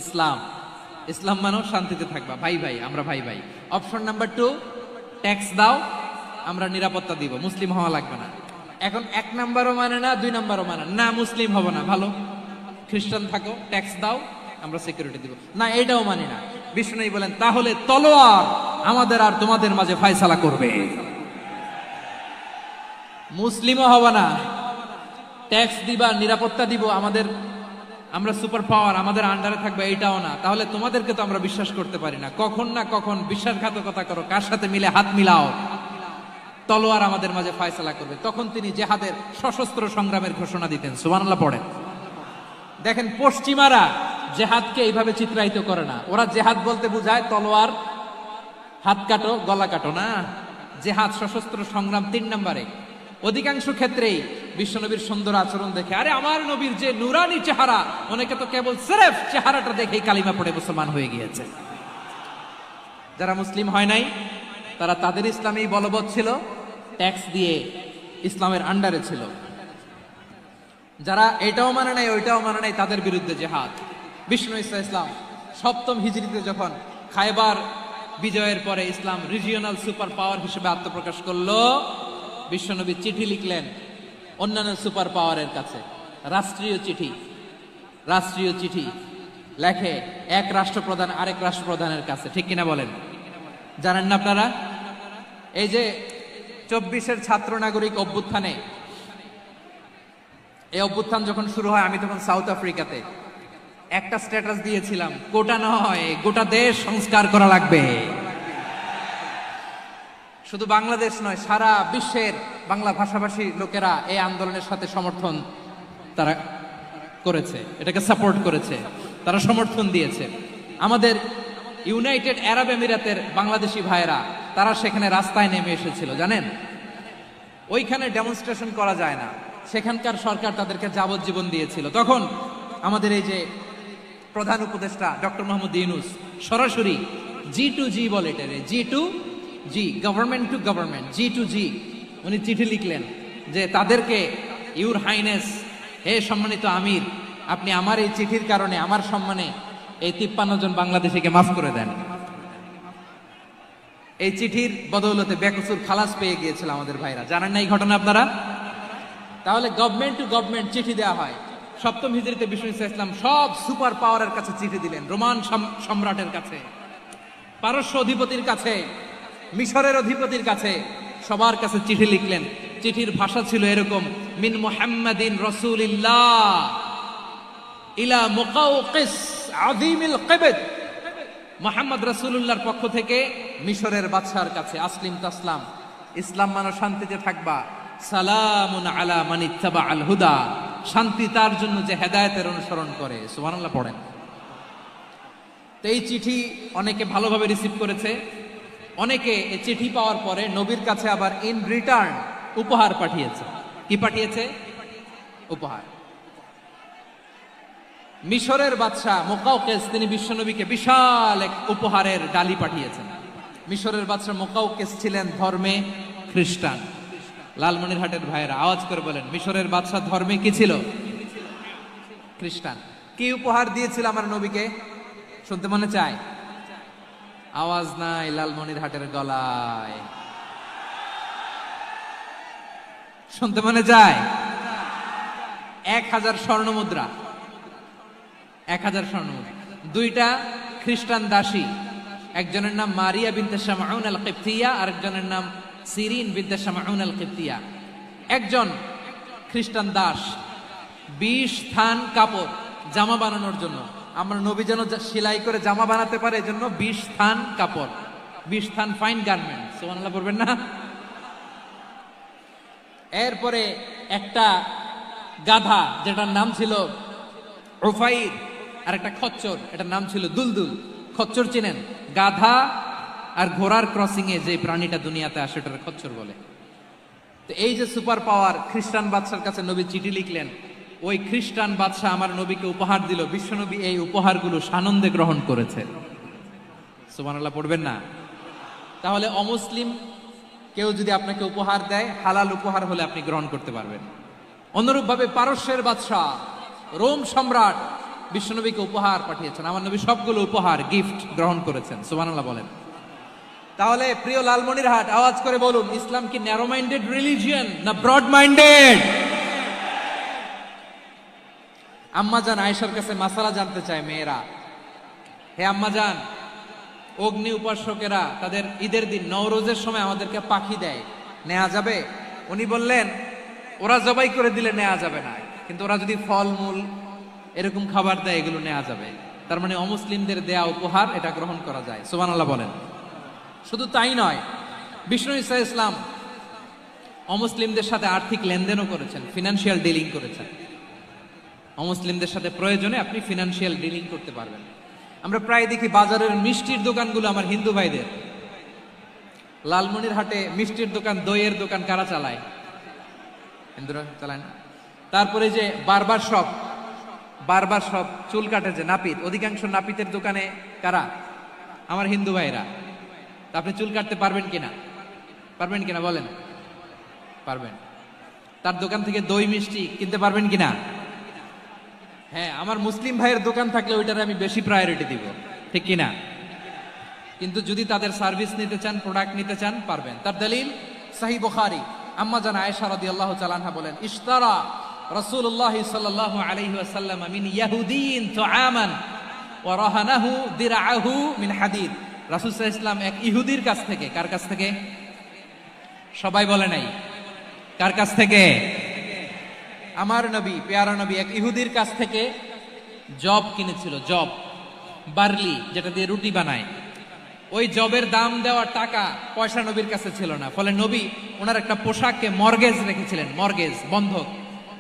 ইসলাম। ইসলাম মানো, শান্তিতে থাকবা, ভাই ভাই, আমরা ভাই ভাই। অপশন নাম্বার 2, ট্যাক্স দাও, আমরা নিরাপত্তা দিব, মুসলিম হওয়া লাগবে না। এখন 1 নাম্বারও মানে না, 2 নাম্বারও মানে না, মুসলিম হবো না, ভালো, খ্রিস্টান থাকো, ট্যাক্স দাও, আমরা সিকিউরিটি দিব না, এটাও মানি না। বিষ্ণু বলেন, তাহলে তলোয়ার আমাদের আর তোমাদের মাঝে ফয়সালা করবে। মুসলিমও হবো না, ট্যাক্স দিবা, নিরাপত্তা দিব, আমরা সুপার পাওয়ার, আমাদের আন্ডারে থাকবে, এইটাও না। তাহলে তোমাদেরকে তো আমরা বিশ্বাস করতে পারি না, কখন না কখন বিশ্বাসঘাতকতা করো, কার সাথে মিলে হাত মিলাও, তলোয়ার আমাদের মাঝে ফয়সালা করবে। তখন তিনি জেহাদের সশস্ত্র সংগ্রামের ঘোষণা দিতেন। সুবহানাল্লাহ পড়েন। দেখেন, পশ্চিমারা জেহাদকে এইভাবে চিত্রায়িত করে না। ওরা জেহাদ বলতে বুঝায় তলোয়ার, হাত কাটো, গলা কাটো, না। জেহাদ সশস্ত্র সংগ্রাম 3 নম্বরে। অধিকাংশ ক্ষেত্রেই বিশ্বনবীর সুন্দর আচরণ দেখে, আরে আমার নবীর যে নুরানি চেহারা, অনেকে তো কেবল সিরেফ চেহারাটা দেখেই কালিমা পড়ে মুসলমান হয়ে গিয়েছে। যারা মুসলিম হয় নাই, তারা তাদের ইসলামেই বলবৎ ছিল, ট্যাক্স দিয়ে ইসলামের আন্ডারে ছিল। যারা এটাও মানে নাই, ওইটাও মানে নাই, তাদের বিরুদ্ধে জেহাদ। বিষ্ণু ইসলাম 7ম হিজরিতে যখন খায়বার বিজয়ের পরে ইসলাম রিজিওনাল সুপার পাওয়ার হিসেবে আত্মপ্রকাশ করলো, বিশ্বনবী চিঠি লিখলেন অন্যান্য সুপার পাওয়ারের কাছে, রাষ্ট্রীয় চিঠি লেখে এক রাষ্ট্রপ্রধান আরেক রাষ্ট্রপ্রধানের কাছে। ঠিক কিনা বলেন? জানেন না আপনারা? এই যে 24-এর ছাত্র নাগরিক অভ্যুত্থানে, এই অভ্যুত্থান যখন শুরু হয়, আমি তখন সাউথ আফ্রিকাতে, একটা স্ট্যাটাস দিয়েছিলাম, কোটা নয়, গোটা দেশ সংস্কার করা লাগবে। শুধু বাংলাদেশ নয়, সারা বিশ্বের বাংলা ভাষাভাষী লোকেরা এই আন্দোলনের সাথে সমর্থন তারা করেছে, এটাকে সাপোর্ট করেছে, তারা সমর্থন দিয়েছে। আমাদের ইউনাইটেড আরব আমিরাতের বাংলাদেশি ভাইয়েরা, তারা সেখানে রাস্তায় নেমে এসেছিল, জানেন? ওইখানে ডেমনস্ট্রেশন করা যায় না, সেখানকার সরকার তাদেরকে যাবজ্জীবন দিয়েছিল। তখন আমাদের এই যে প্রধান উপদেষ্টা ডক্টর মোহাম্মদ ইউনূস সরাসরি G2G বলে, এটা G2G, government to government, G2G, উনি চিঠি লিখলেন যে তাদেরকে, ইউর হাইনেস, হে সম্মানিত আমির, আপনি আমার এই চিঠির কারণে আমার সম্মানে এই 53 জন বাংলাদেশিকে মাফ করে দেন। এই চিঠির বদৌলতে বেকসুর খালাস পেয়ে গিয়েছিল আমাদের ভাইরা। জানেন না এই ঘটনা আপনারা? তাহলে গভর্নমেন্ট টু গভর্নমেন্ট চিঠি দেওয়া হয়। 7ম হিজরিতে বিষ্ণু ইসলাম সব সুপার পাওয়ারের কাছে চিঠি দিলেন, রোমান সম্রাটের কাছে, পারস্য অধিপতির কাছে, মিশরের অধিপতির কাছে, সবার কাছে চিঠি লিখলেন। চিঠির ভাষা ছিল এরকম, মিন মুহাম্মাদিন রাসূলিল্লাহ ইলা মুকাওকিস আযীমিল কিবত, মুহাম্মদ রাসূলুল্লাহর পক্ষ থেকে মিশরের বাদশার কাছে, আসলিম তাসলাম, ইসলাম মানো, শান্তিতে থাকবা, সালামুন আলা মান ইত্তাবাআল হুদা, শান্তি তার জন্য যে হেদায়েতের অনুসরণ করে। সুবহানাল্লাহ পড়েন। তো এই চিঠি অনেকে ভালোভাবে রিসিভ করেছে। অনেকে এই চিঠি পাওয়ার পরে নবীর কাছে আবার ইন রিটার্ন উপহার পাঠিয়েছে। কি পাঠিয়েছে? উপহার। মিশরের বাদশাহ মুকাউকেস তিনি বিশ্বনবীকে বিশাল এক উপহারের ডালি পাঠিয়েছেন। মিশরের বাদশাহ মুকাউকেস ছিলেন ধর্মে খ্রিস্টান। লালমনিরহাটের ভাইয়েরা আওয়াজ করে বলেন, মিশরের বাদশাহ ধর্মে কি ছিল? খ্রিস্টান। কি উপহার দিয়েছিল আমার নবীকে? শুনতে মনে চায়? আওয়াজ নাই লালমনিরহাটের গলায়। শুনতে মনে যায়? 1000 স্বর্ণ মুদ্রা। 1000 স্বর্ণ মুদ্রা। 2টা খ্রিস্টান দাসী, একজনের নাম মারিয়া বিনতে শামাউন আল কিবতিয়া, আরেকজনের নাম সিরিন বিনতে শামাউন আল কিবতিয়া। একজন খ্রিস্টান দাস 20 থান কাপড় জামা বানানোর জন্য, আমরা নবী যেন সেলাই করে জামা বানাতে পারে এজন্য 20 থান কাপড়, 20 থান ফাইন গার্মেন্ট। সুবহানাল্লাহ পড়বেন না? এরপরে একটা গাধা যেটার নাম ছিল উফাইর, আর একটা খচ্চর এটার নাম ছিল দুলদুল। খচ্চর চিনেন? গাধা আর ঘোড়ার ক্রসিং এ যে প্রাণীটা দুনিয়াতে আসে ওটার খচ্চর বলে। তো এই যে সুপার পাওয়ার খ্রিস্টান বাদশার কাছে নবী চিঠি লিখলেন, ওই খ্রিস্টান বাদশাহ আমার নবীকে উপহার দিল। বিশ্বনবী এই উপহারগুলো সানন্দে গ্রহণ করেছে। সুবহানাল্লাহ পড়বেন না? তাহলে অমুসলিম কেউ যদি আপনাকে উপহার দেয়, হালাল উপহার হলে আপনি গ্রহণ করতে পারবেন। অনুরূপভাবে পারস্যের বাদশাহ রোম সম্রাট বিশ্বনবীকে উপহার পাঠিয়েছেন। আমার নবী সবগুলো উপহার গিফট গ্রহণ করেছেন। সুবহানাল্লাহ বলেন। তাহলে প্রিয় লালমনিরহাট আওয়াজ করে বলুন, ইসলাম কি ন্যারো মাইন্ডেড রিলিজিয়ন না ব্রড মাইন্ডেড? আম্মাজান আয়েশার কাছে মাসালা জানতে চায় মেয়েরা। হে আম্মাজান, অগ্নি উপাসকেরা তাদের ঈদের দিন নওরোজের সময় আমাদেরকে পাখি দেয়, নেওয়া যাবে? উনি বললেন, ওরা জবাই করে দিলে নেওয়া যাবে না, কিন্তু ওরা যদি ফলমূল এরকম খাবার দেয় এগুলো নেওয়া যাবে। তার মানে অমুসলিমদের দেয়া উপহার এটা গ্রহণ করা যায়। সুবহানাল্লাহ বলেন। শুধু তাই নয়, বিষ্ণু ঈসা ইসলাম অমুসলিমদের সাথে আর্থিক লেনদেনও করেছেন, ফিনান্সিয়াল ডিলিং করেছেন। অমুসলিমদের সাথে প্রয়োজনে আপনি ফিনান্সিয়াল ডিলিং করতে পারবেন। আমরা প্রায় দেখি বাজারের মিষ্টির দোকানগুলো আমার হিন্দু ভাইদের। লালমনিরহাটে মিষ্টির দোকান, দইয়ের দোকান কারা চালায়? হিন্দুরা চালায় না? তারপরে যে বারবার শপ, চুল কাটে যে নাপিত, অধিকাংশ নাপিতের দোকানে কারা? আমার হিন্দু ভাইরা। তা আপনি চুল কাটতে পারবেন কিনা? পারবেন কিনা বলেন? পারবেন। তার দোকান থেকে দই মিষ্টি কিনতে পারবেন কিনা? হ্যাঁ, আমার মুসলিম ভাইয়ের দোকান থাকলে ওইটারে আমি বেশি প্রায়োরিটি দিব, ঠিক কিনা? কিন্তু যদি তাদের সার্ভিস নিতে চান, প্রোডাক্ট নিতে চান, পারবেন। তার দলিল সহিহ বুখারী, আম্মা জান আয়েশা রাদিয়াল্লাহু তাআলা আনহা বলেন, ইশতারা রাসূলুল্লাহ সাল্লাল্লাহু আলাইহি ওয়াসাল্লাম মিন ইয়াহুদিয়িন তুআমান ওয়া রাহানাহু দিরআহু মিন হাদিদ। রাসূল সাল্লাল্লাহু আলাইহি ওয়াসাল্লাম এক ইহুদির কাছ থেকে, কার কাছ থেকে? সবাই বলে নাই। কার কাছ থেকে? আমার নবী, পেয়ারা নবী এক ইহুদির কাছ থেকে জব কিনেছিল। জব, বার্লি, যেটা দিয়ে রুটি বানায়। ওই জবের দাম দেওয়া টাকা পয়সা নবীর কাছে ছিল না। ফলে নবী ওনার একটা পোশাককে মর্গেজ রেখেছিলেন, মর্গেজ, বন্ধক,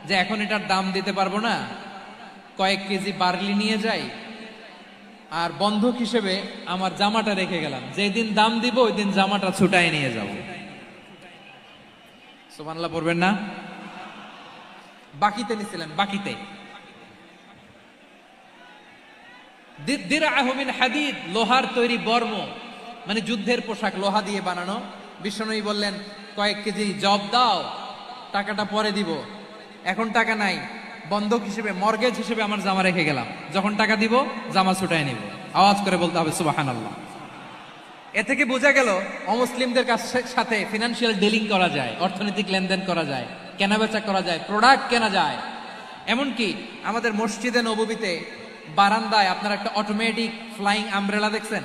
যে এখন এটার দাম দিতে পারবো না, কয়েক কেজি বার্লি নিয়ে যাই আর বন্ধক হিসেবে আমার জামাটা রেখে গেলাম, যেদিন দাম দিব ওই দিন জামাটা ছুটাই নিয়ে যাব। সুবহানাল্লাহ পড়বেন না? বাকিতে নিছিলেন, বাকিতে। দিরআহু মিন হাদিদ, লোহার তৈরি বর্ম, মানে যুদ্ধের পোশাক, লোহা দিয়ে বানানো। বিশ্বনবী বললেন, কয়েক কেজি জব দাও, টাকাটা পরে দিব, এখন টাকা নাই, বন্ধক হিসেবে, মর্গেজ হিসেবে আমার জামা রেখে গেলাম, যখন টাকা দিব জামা ছুটায় নিব। আওয়াজ করে বলতে হবে সুবহানাল্লাহ। এ থেকে বোঝা গেল অমুসলিমদের সাথে ফিনান্সিয়াল ডিলিং করা যায়, অর্থনৈতিক লেনদেন করা যায়, কেনাবেচা করা যায়, প্রোডাক্ট কেনা যায়। এমনকি আমাদের মসজিদে নববীতে বারান্দায় আপনারা একটা অটোমেটিক ফ্লাইং আমব্রেলা দেখছেন?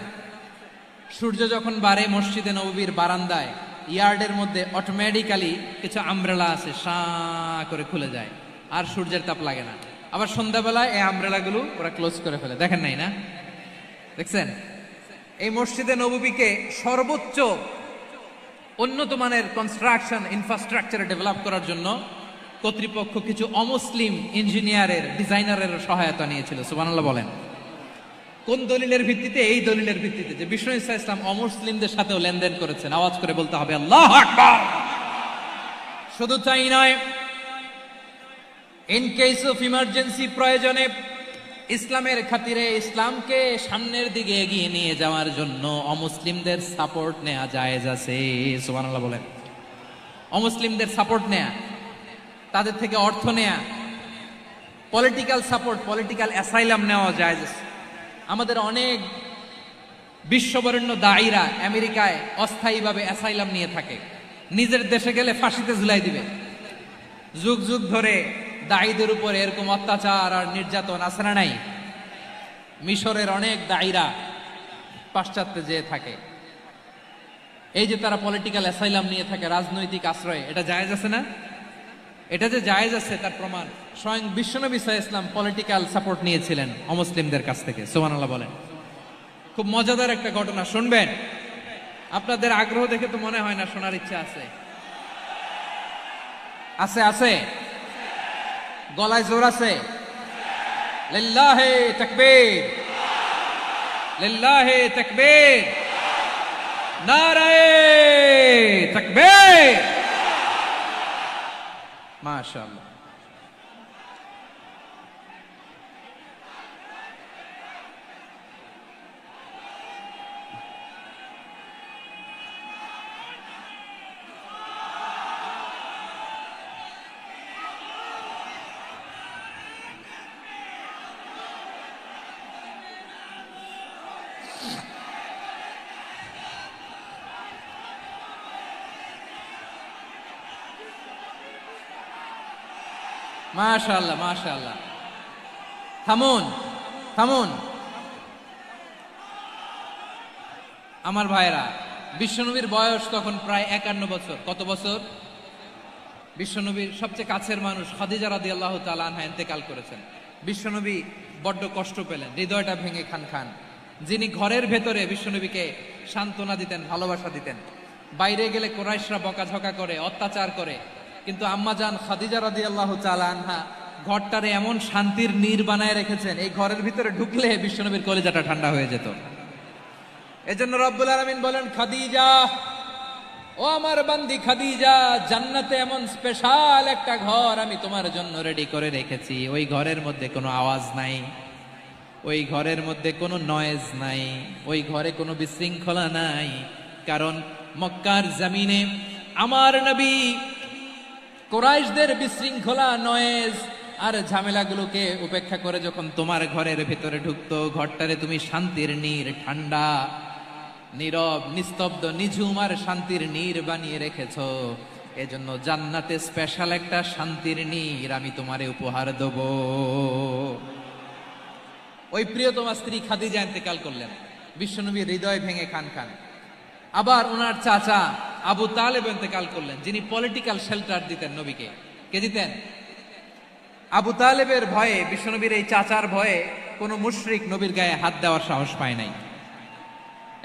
সূর্য যখন বাড়ে মসজিদে নববীর বারান্দায়, ইয়ার্ডের মধ্যে অটোমেটিক্যালি কিছু আমব্রেলা আছে, সাঁ করে খুলে যায়, আর সূর্যের তাপ লাগে না। আবার সন্ধ্যাবেলায় এই আমব্রেলাগুলো ওরা ক্লোজ করে ফেলে। দেখেন নাই না? দেখছেন? এই মসজিদে নববীকে সর্বোচ্চ উন্নত মানের কনস্ট্রাকশন ইনফ্রাস্ট্রাকচার ডেভেলপ করার জন্য কর্তৃপক্ষ কিছু অমুসলিম ইঞ্জিনিয়ারের ডিজাইনারের সহায়তা নিয়েছিল। সুবহানাল্লাহ বলেন। কোন দলিলের ভিত্তিতে? এই দলিলের ভিত্তিতে যে বিষ্ণু ঈসা ইসলাম অমুসলিমদের সাথেও লেনদেন করেছেন। আওয়াজ করে বলতে হবে আল্লাহু আকবার। শুধু তাই নয়, ইন কেস অফ ইমার্জেন্সি, প্রয়োজনে ইসলামের খাতিরে ইসলামকে সামনের দিকে এগিয়ে নিয়ে যাওয়ার জন্য অমুসলিমদের সাপোর্ট নেওয়া জায়েজ আছে। সুবহানাল্লাহ বলেন। অমুসলিমদের সাপোর্ট নেয়া, তাদের থেকে অর্থ নেয়া, পলিটিক্যাল সাপোর্ট, পলিটিক্যাল অ্যাসাইলাম নেওয়া জায়েজ আছে। আমাদের অনেক বিশ্ববরেণ্য দায়ীরা আমেরিকায় অস্থায়ীভাবে অ্যাসাইলাম নিয়ে থাকে, নিজের দেশে গেলে ফাঁসিতে ঝুলাই দিবে। যুগ যুগ ধরে দায়ীদের উপর এরকম অত্যাচার আর নির্যাতন আছে না নাই? মিশরের অনেক দায়ীরা পাশ্চাত্যে যেয়ে থাকে। এই যে তারা পলিটিক্যাল অ্যাসাইলাম নিয়ে থাকে, রাজনৈতিক আশ্রয়, এটা জায়েজ আছে না? এটা যে জায়েজ আছে তার প্রমাণ স্বয়ং বিশ্বনবী সাল্লাল্লাহু আলাইহি ওয়াসাল্লাম পলিটিক্যাল সাপোর্ট নিয়েছিলেন অমুসলিমদের কাছ থেকে। সুবহানাল্লাহ বলেন। খুব মজাদার একটা ঘটনা শুনবেন। আপনাদের আগ্রহ দেখে তো মনে হয় না শোনার ইচ্ছা আছে। আছে আছে, গলায় জোর আছে। লিল্লাহে তাকবীর, লিল্লাহে তাকবীর, নারায়ে তাকবীর। মাশাআল্লাহ। মাশাআল্লাহ মাশাআল্লাহ। থামুন থামুন আমার ভাইরা। বিশ্বনবীর বয়স তখন প্রায় 51 বছর। কত বছর? বিশ্বনবীর সবচেয়ে কাছের মানুষ খাদিজা রাদিয়াল্লাহু তাআলা আনহা ইন্তেকাল করেছেন। বিশ্বনবী বড্ড কষ্ট পেলেন, হৃদয়টা ভেঙে খান খান। যিনি ঘরের ভেতরে বিশ্বনবীকে সান্ত্বনা দিতেন, ভালোবাসা দিতেন, বাইরে গেলে কুরাইশরা বকাঝকা করে, অত্যাচার করে, কিন্তু আম্মাজান খাদিজা রাদিয়াল্লাহু তাআলা আনহা ঘরটারে এমন শান্তির নীর বানায় রেখেছেন, এই ঘরের ভিতরে ঢুকলে বিশ্বনবীর কলিজাটা ঠান্ডা হয়ে যেত। এজন্য রব্বুল আলামিন বলেন, খাদিজা, ও আমার বান্দি খাদিজা, জান্নাতে এমন স্পেশাল একটা ঘর আমি তোমার জন্য রেডি করে রেখেছি। ওই ঘরের মধ্যে কোনো আওয়াজ নাই, ওই ঘরের মধ্যে কোনো নয়েজ নাই, ওই ঘরে কোনো বিশৃঙ্খলা নাই। কারণ মক্কার জমিনে আমার নবী কুরাইশদের বিশৃঙ্খলা, নয়েজ আর ঝামেলাগুলোকে উপেক্ষা করে যখন তোমার ঘরের ভিতরে ঢুকতো, ঘরটারে তুমি শান্তির নীর, ঠান্ডা, নীরব, নিস্তব্ধ, নিঝুম আর শান্তির নীর বানিয়ে রেখেছো। এজন্য জান্নাতে স্পেশাল একটা শান্তির নীর আমি তোমারে উপহার দেব। ওই প্রিয়তমা স্ত্রী খাদিজা ইন্তেকাল করলেন, বিশ্বনবীর হৃদয় ভেঙে খান খান। আবার ওনার চাচা আবু তালেব ইন্তেকাল করলেন, যিনি পলিটিক্যাল শেল্টার দিতেন নবীকে। কে দিতেন? আবু তালেবের ভয়ে, বিশ্বনবীর এই চাচার ভয়ে কোনো মুশরিক নবীর গায়ে হাত দেওয়ার সাহস পায় নাই।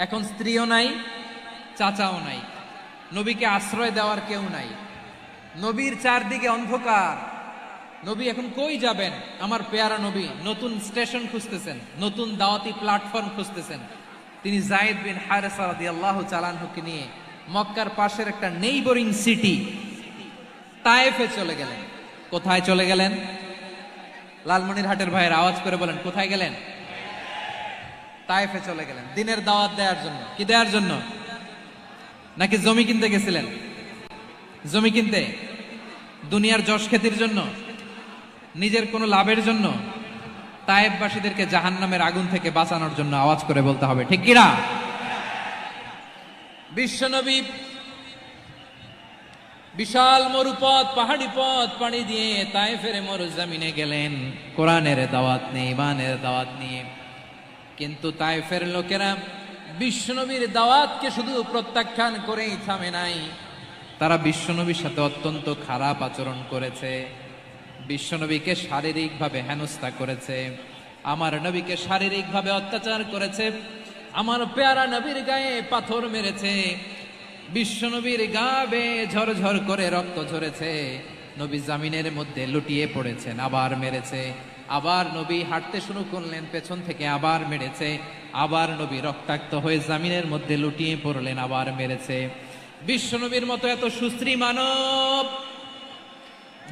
এখন স্ত্রীও নাই, চাচাও নাই, নবীকে আশ্রয় দেওয়ার কেউ নাই। নবীর চারদিকে অন্ধকার। নবী এখন কই যাবেন? আমার পেয়ারা নবী নতুন স্টেশন খুঁজতেছেন, নতুন দাওয়াতি প্ল্যাটফর্ম খুঁজতেছেন। তিনি যায়েদ বিন হারেসা রাদিয়াল্লাহু তাআলা আনহুকে নিয়ে মক্কার পাশের একটা নেইবরিং সিটি তায়েফে চলে গেলেন। কোথায় চলে গেলেন? লালমনিরহাটের ভাইয়ের আওয়াজ করে বলেন, কোথায় গেলেন? তায়েফে চলে গেলেন দিনের দাওয়াত দেওয়ার জন্য। কি দেওয়ার জন্য? নাকি জমি কিনতে গেছিলেন? জমি কিনতে, দুনিয়ার যশ খ্যাতির জন্য, নিজের কোনো লাভের জন্য? তায়েফবাসীদেরকে জাহান্নামের আগুন থেকে বাঁচানোর জন্য। আওয়াজ করে বলতে হবে ঠিক কিনা? বিশ্বনবী বিশাল মরুপথ, পাহাড়ি পথ পাড়ি দিয়ে তায়েফের মরুজমিনে গেলেন কোরআনের দাওয়াত নিয়ে, ইমানের দাওয়াত নিয়ে। কিন্তু তায়েফের লোকেরা বিশ্বনবীর দাওয়াতকে শুধু প্রত্যাখ্যান করেই থামে নাই, তারা বিশ্বনবীর সাথে অত্যন্ত খারাপ আচরণ করেছে। বিশ্বনবীকে শারীরিকভাবে হেনস্থা করেছে, আমার নবীকে শারীরিকভাবে অত্যাচার করেছে, আমার পেয়ারা নবীর গায়ে পাথর মেরেছে। বিশ্বনবীর গা বেয়ে ঝরঝর করে রক্ত ঝরেছে, নবী জামিনের মধ্যে লুটিয়ে পড়েছেন, আবার মেরেছে, আবার নবী হাঁটতে শুরু করলেন, পেছন থেকে আবার মেরেছে, আবার নবী রক্তাক্ত হয়ে জামিনের মধ্যে লুটিয়ে পড়লেন, আবার মেরেছে। বিশ্বনবীর মতো এত সুশ্রী মানব,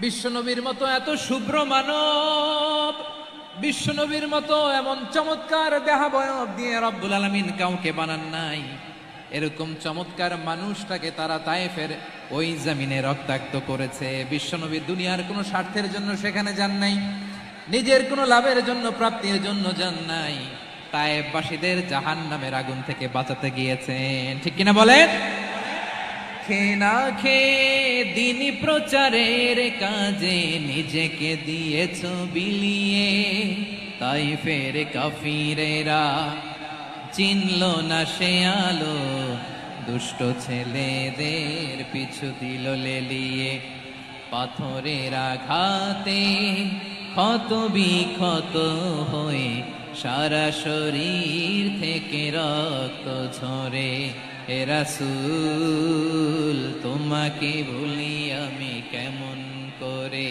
বিশ্বনবীর মতো এত শুভ্র মানব, বিশ্বনবীর মতো এমন চমৎকার দেহাবয়ব দিয়ে রব্বুল আলামিন কাউকে বানান নাই। এরকম চমৎকার মানুষটাকে তারা তায়েফের ওই জমিনে রক্তাক্ত করেছে। বিশ্বনবী দুনিয়ার কোনো স্বার্থের জন্য সেখানে যান নাই, নিজের কোনো লাভের জন্য, প্রাপ্তির জন্য যান নাই, তায়েফবাসীদের জাহান্নামের আগুন থেকে বাঁচাতে গিয়েছেন। ঠিক কিনা বলেন? খেয়ে না খেয়ে দিনী প্রচারের কাজে নিজেকে দিয়েছ বিলিয়ে, তাইফের কাফিরেরা চিনল না সে আলো, দুষ্ট ছেলেদের পিছু দিল লেলিয়ে। পাথরের আঘাতে ক্ষত বিক্ষত হয়ে সারা শরীর থেকে রক্ত ঝরে। হে রাসূল তোমাকে ভুলি আমি কেমন করে,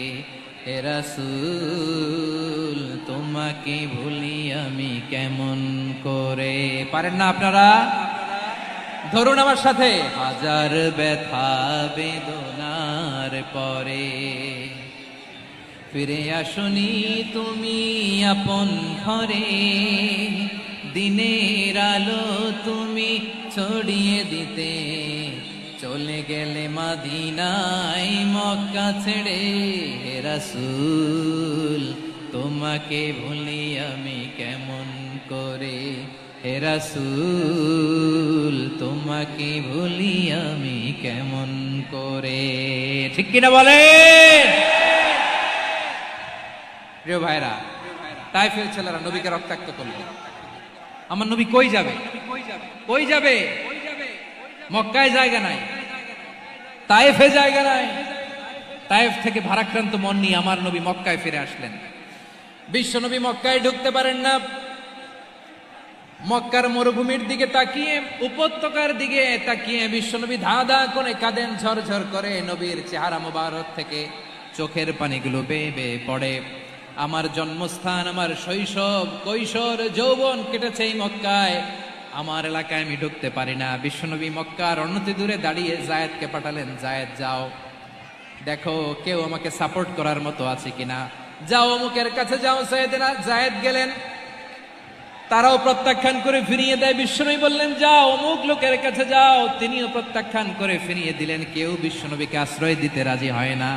হে রাসূল তোমাকে ভুলি আমি কেমন করে। পারেন না আপনারা? ধরুন আমার সাথে। হাজার ব্যথা বেদনার পরে ফিরে আসনি তুমি আপন ঘরে, দিনের আলো তুমি ছড়িয়ে দিতে, চলে গেলে মদিনায় মক্কা ছেড়ে। হে রাসূল তোমাকে ভুলি আমি কেমন করে, হে রাসূল তোমাকে ভুলি আমি কেমন করে। ঠিক কিনা বলেন? প্রিয় ভাইরা, তায়েফের ছেলেরা নবীকে রক্তাক্ত করলো। আমার নবী কই যাবে? কই যাবে? মক্কায় জায়গা নাই, তায়েফে জায়গা নাই। তায়েফ থেকে ভারাক্রান্ত মন নিয়ে আমার নবী মক্কায় ফিরে আসলেন। বিশ্ব নবী মক্কায় ঢুকতে পারেন না। মক্কার মরুভূমির দিকে তাকিয়ে, উপত্যকার দিকে তাকিয়ে বিশ্বনবী ধা ধা করে কাঁদেন, ঝরঝর করে। নবীর চেহারা মোবারক থেকে চোখের পানিগুলো বেয়ে বেয়ে পড়ে। আমার জন্মস্থান, আমার শৈশব, কৈশোর, যৌবন কেটেছে এই মক্কায়, আমার এলাকায় আমি ঢুকতে পারি না। বিশ্বনবী মক্কার অনতি দূরে দাঁড়িয়ে জায়েদকে পাঠালেন, জায়েদ যাও দেখো কেউ আমাকে সাপোর্ট করার মতো আছে কিনা, যাও অমুকের কাছে যাও। জায়েদ গেলেন, তারাও প্রত্যাখ্যান করে ফিরিয়ে দেয়। বিশ্বনবী বললেন যাও অমুক লোকের কাছে যাও, তিনিও প্রত্যাখ্যান করে ফিরিয়ে দিলেন। কেউ বিশ্বনবীকে আশ্রয় দিতে রাজি হয় না।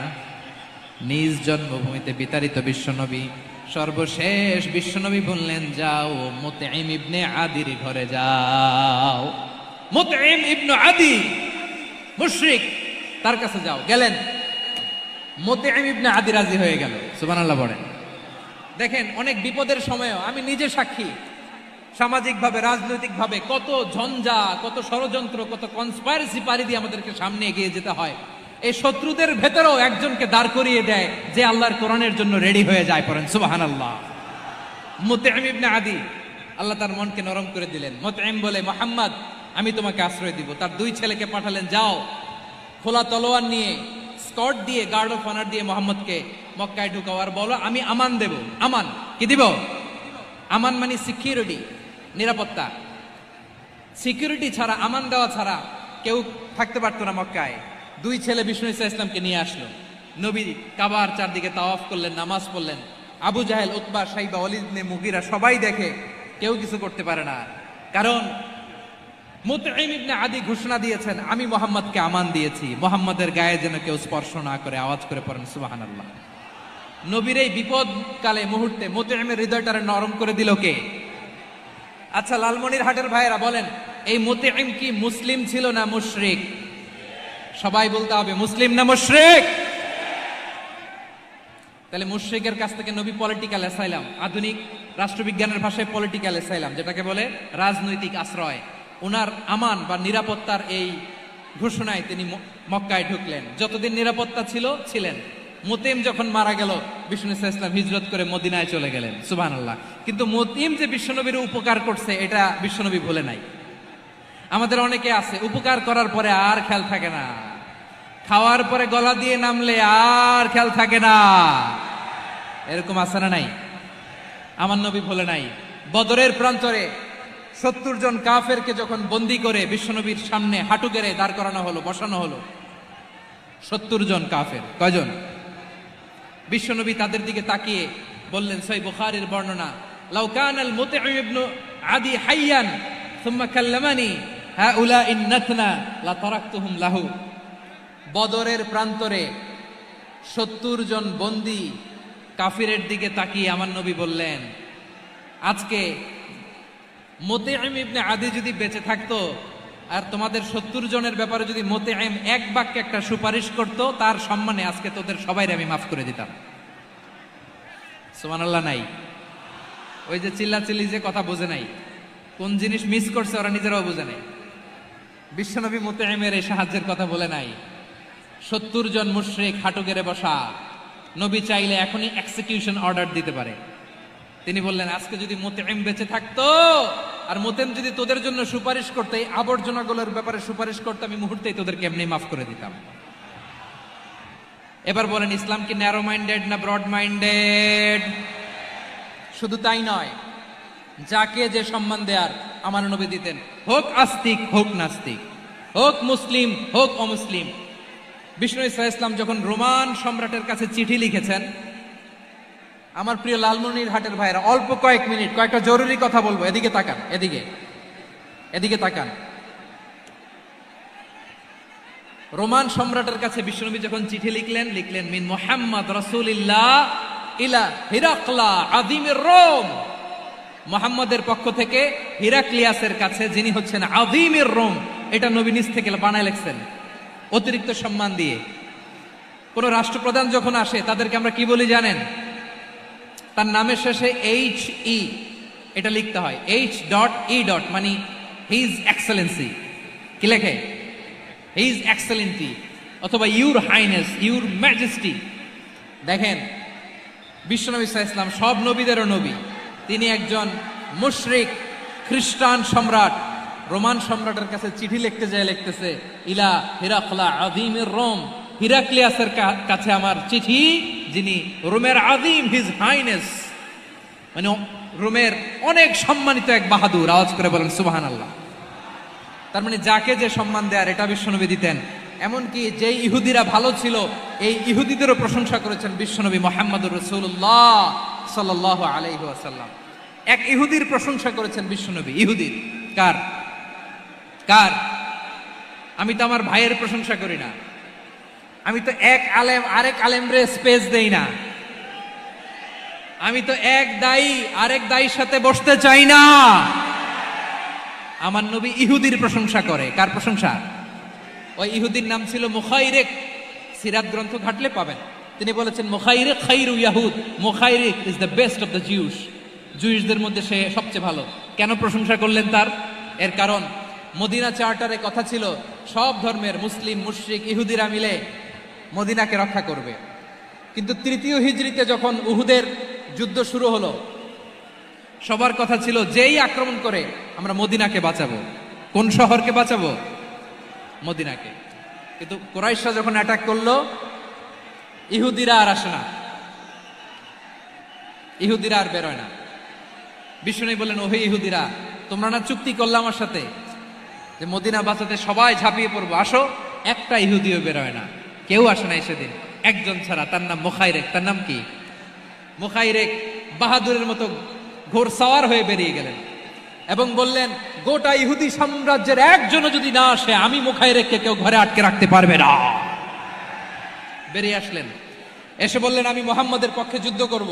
নিজ জন্মভূমিতে বিতাড়িত বিশ্বনবী, সর্বশেষ বিশ্বনবী বললেন যাও মুতঈম ইবনে আদির ঘরে যাও। মুতঈম ইবনে আদি মুশরিক, তার কাছে যাও। গেলেন, মুতঈম ইবনে আদি রাজি হয়ে গেল। সুবহানাল্লাহ বলেন। দেখেন, অনেক বিপদের সময়ও আমি নিজে সাক্ষী, সামাজিকভাবে, রাজনৈতিকভাবে কত ঝঞ্ঝা, কত ষড়যন্ত্র, কত কনস্পাইরেসি পাড়ি দিয়ে আমাদেরকে সামনে এগিয়ে যেতে হয়। এই শত্রুদের ভেতরেও একজনকে দাঁড় করিয়ে দেয় যে আল্লাহর কোরআনের জন্য রেডি হয়ে যায়। পড়েন সুবহানাল্লাহ। মুতঈম ইবনে আদি, আল্লাহ তার মনকে নরম করে দিলেন। মুতঈম বলে, মুহাম্মদ আমি তোমাকে আশ্রয় দিব। তার দুই ছেলেকে পাঠালেন, যাও খোলা তলোয়ার নিয়ে, স্কট দিয়ে, গার্ড অফ অনার দিয়ে মোহাম্মদকে মক্কায় ঢুকাও, আর বলো আমি আমান দেব। আমান কি দিব? আমান মানে সিকিউরিটি, নিরাপত্তা। সিকিউরিটি ছাড়া, আমান দেওয়া ছাড়া কেউ থাকতে পারতো না মক্কায়। দুই ছেলে বিষ্ণু ইসা ইসলামকে নিয়ে আসলো। নবী কাবার চারদিকে তাওয়াফ করলেন, নামাজ পড়লেন। আবু জাহেল, উতবা, শাইবা, ওয়ালিদ ইবনে মুগীরা সবাই দেখে, কেউ কিছু করতে পারে না। কারণ মুতঈম ইবনে আদি ঘোষণা দিয়েছেন, আমি মুহাম্মদকে আমান দিয়েছি, মুহাম্মদের গায়ে যেন কেউ স্পর্শ না করে। আওয়াজ করে পড়েন সুবহানাল্লাহ। নবীর এই বিপদ কালে মুহূর্তে মুতঈমের হৃদয়টারে নরম করে দিল কে? আচ্ছা, লালমনির হাটের ভাইয়েরা বলেন, এই মুতঈম কি মুসলিম ছিল না মুশরিক? সবাই বলতে হবে মুসলিম না মুশরিক। তাহলে মুশরিকের কাছ থেকে নবী পলিটিক্যাল অ্যাসাইলাম, আধুনিক রাষ্ট্রবিজ্ঞানের ভাষায় পলিটিক্যাল অ্যাসাইলাম, যেটাকে বলে রাজনৈতিক আশ্রয়, ওনার আমান বা নিরাপত্তার এই ঘোষণায় তিনি মক্কায় ঢুকলেন। যতদিন নিরাপত্তা ছিল ছিলেন। মুতঈম যখন মারা গেল, বিষ্ণু ইসলাম হিজরত করে মদিনায় চলে গেলেন। সুবহানাল্লাহ। কিন্তু মুতঈম যে বিশ্বনবীর উপকার করছে এটা বিশ্বনবী ভুলে নাই। আমাদের অনেকে আছে উপকার করার পরে আর খেয়াল থাকে না, খাওয়ার পরে গলা দিয়ে নামলে আর খেয়াল থাকে না। এরকম আছে না নাই? আমার নবী ভুলে নাই। বদরের প্রান্তরে 70 জন কাফেরকে যখন বন্দী করে বিশ্বনবীর সামনে হাঁটু গেড়ে দাঁড় করানো হলো, বসানো হলো, 70 জন কাফের। কয়জন? বিশ্বনবী তাদের দিকে তাকিয়ে বললেন, সহিহ বুখারীর বর্ণনা, লাউ কানাল মুতঈম ইবনে আদি হাইয়ান সুম্মা কাল্লামানি হাউলাঈ নাতনা লা তারাকতুহুম লাহু। বদরের প্রান্তরে 70 জন বন্দী কাফিরের দিকে তাকিয়ে আমার নবী বললেন, আজকে মুতঈম ইবনে আদি যদি বেঁচে থাকতো আর তোমাদের 70 জনের ব্যাপারে যদি মুতঈম এক বাক্যে একটা সুপারিশ করত, তার সম্মানে আজকে তোদের সবাইকে আমি মাফ করে দিতাম। সুবহানাল্লাহ নাই? ওই যে চিল্লাচিল্লি যে কথা বোঝে নাই, কোন জিনিস মিস করছে ওরা নিজেরাও বোঝে নাই। বিশ্বনবী মুতঈমের এই সাহায্যের কথা বলে নাই। 70 জন মুশরিক হাঁটু গেড়ে বসা, নবী চাইলে এখনই এক্সিকিউশন অর্ডার দিতে পারে। তিনি বললেন, আজকে যদি মুতঈম বেঁচে থাকতো আর মুতঈম যদি তোদের জন্য সুপারিশ করতে, এই আবর্জনাগুলোর ব্যাপারে সুপারিশ করতে, আমি মুহূর্তেই তোদেরকে এমনি মাফ করে দিতাম। এবার বলেন, ইসলাম কি ন্যারো মাইন্ডেড না ব্রড মাইন্ডেড? শুধু তাই নয়, যাকে যে সম্মান দেয়ার আমার নবী দিতেন, হোক আস্তিক হোক নাস্তিক, হোক মুসলিম হোক অমুসলিম। বিষ্ণু ইসা ইসলাম যখন রোমান সম্রাটের কাছে চিঠি লিখেছেন, আমার প্রিয় লালমনির হাটের ভাইরা, অল্প কয়েক মিনিট কয়েকটা জরুরি কথা বলবো, এদিকে তাকান, এদিকে তাকান। রোমান সম্রাটের কাছে বিশ্বনবী যখন চিঠি লিখলেন মিন মুহাম্মদ রাসূলিল্লাহ ইলা হিরাকলা আযীমির রোম। মুহাম্মদের পক্ষ থেকে হিরাক্লিয়াসের কাছে, যিনি হচ্ছেন আযীমির রোম। এটা নবী নিজ থেকে বানায় লিখছেন, অতিরিক্ত সম্মান দিয়ে। কোন রাষ্ট্রপ্রধান যখন আসে তাদেরকে আমরা কি বলি জানেন? তার নামের শেষে HE এটা লিখতে হয়, H.E. মানে হিজ এক্সেলেন্সি। কি লেখে? হিজ এক্সেলেন্সি অথবা ইউর হাইনেস, ইউর ম্যাজেস্টি। দেখেন, বিশ্বনবী সাল্লাল্লাহু আলাইহি ওয়াসাল্লাম সব নবীদেরও নবী। তিনি একজন মুশরিক খ্রিস্টান সম্রাট, রোমান সম্রাটের কাছে চিঠি লিখতে যায়, লিখতেছে, ইলা হিরাকলা আযীমির রোম, হিরাক্লিয়াসের কাছে আমার চিঠি, যিনি রোমের আযীম, হিজ হাইনেস, মানে রোমের অনেক সম্মানিত এক বাহাদুর। আওয়াজ করে বলেন সুবহানাল্লাহ। তার মানে যাকে যে সম্মান দেয়ার, এটা বিশ্বনবী দিতেন। এমনকি যে ইহুদিরা ভালো ছিল, এই ইহুদিদেরও প্রশংসা করেছেন বিশ্বনবী মুহাম্মদুর রাসূলুল্লাহ সাল্লাল্লাহু আলাইহি ওয়াসাল্লাম। এক ইহুদির প্রশংসা করেছেন বিশ্বনবী। ইহুদির কার? আমি তো আমার ভাইয়ের প্রশংসা করি না, আমি তো এক আলেম আরেক আলেমরে স্পেস দেই না, আমি তো এক দায়ী আরেক দায়ীর সাথে বসতে চাই না। আমার নবী ইহুদির প্রশংসা করে। কার প্রশংসা? ওই ইহুদির নাম ছিল মুখাইরিক। সিরাত গ্রন্থ ঘাটলে পাবেন। তিনি বলেছেন, মুখাইরিক খাইরু ইয়াহুদ, Mukhairiq is the best of the Jews. জুইশদের মধ্যে সে সবচেয়ে ভালো। কেন প্রশংসা করলেন তার? এর কারণ, মদিনা চার্টারে কথা ছিল সব ধর্মের মুসলিম, মুশরিক, ইহুদিরা মিলে মদিনাকে রক্ষা করবে। কিন্তু 3য় হিজরিতে যখন উহুদের যুদ্ধ শুরু হলো, সবার কথা ছিল যেই আক্রমণ করে আমরা মদিনাকে বাঁচাবো। কোন শহরকে বাঁচাবো? মদিনাকে। কিন্তু কুরাইশরা যখন অ্যাটাক করলো, ইহুদিরা আর আসে না, ইহুদিরা আর বেরোয় না। বিষ্ণু বললেন, ওহে ইহুদিরা, তোমরা না চুক্তি করলে আমার সাথে যে মদিনা বাঁচাতে সবাই ঝাঁপিয়ে পড়বো, আসো। একটা ইহুদিও বেরোয় না, কেউ আসে নাই সেদিন, একজন ছাড়া। তার নাম মুখাইরেক। তার নাম কি? মুখাইরেক বাহাদুরের মতো ঘোড়সাওয়ার হয়ে বেরিয়ে গেলেন এবং বললেন, গোটা ইহুদি সাম্রাজ্যের একজনও যদি না আসে, আমি মুখাইরেককে কেউ ঘরে আটকে রাখতে পারবে না। বেরিয়ে আসলেন, এসে বললেন, আমি মুহাম্মদের পক্ষে যুদ্ধ করব।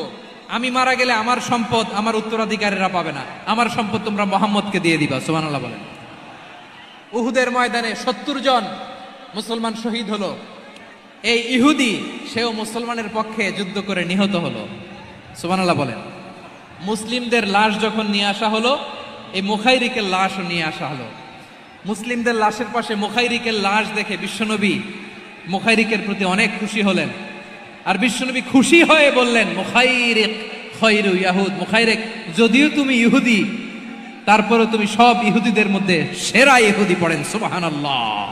আমি মারা গেলে আমার সম্পদ আমার উত্তরাধিকারীরা পাবে না, আমার সম্পদ তোমরা মুহাম্মদকে দিয়ে দিবা। সুবহানাল্লাহ বলেন। উহুদের ময়দানে 70 জন মুসলমান শহীদ হলো। এই ইহুদি, সেও মুসলমানের পক্ষে যুদ্ধ করে নিহত হলো। সুবহানাল্লাহ বলেন। মুসলিমদের লাশ যখন নিয়ে আসা হলো, এই মুখাইরিকের লাশও নিয়ে আসা হলো। মুসলিমদের লাশের পাশে মুখাইরিকের লাশ দেখে বিশ্বনবী মুখাইরিকের প্রতি অনেক খুশি হলেন। আর বিশ্বনবী খুশি হয়ে বললেন, মুখাইরিক খায়রু ইয়াহুদ, মুখাইরিক যদিও তুমি ইহুদি, তারপরে তুমি সব ইহুদিদের মধ্যে সেরা ইহুদি পড়েন সুবহানাল্লাহ।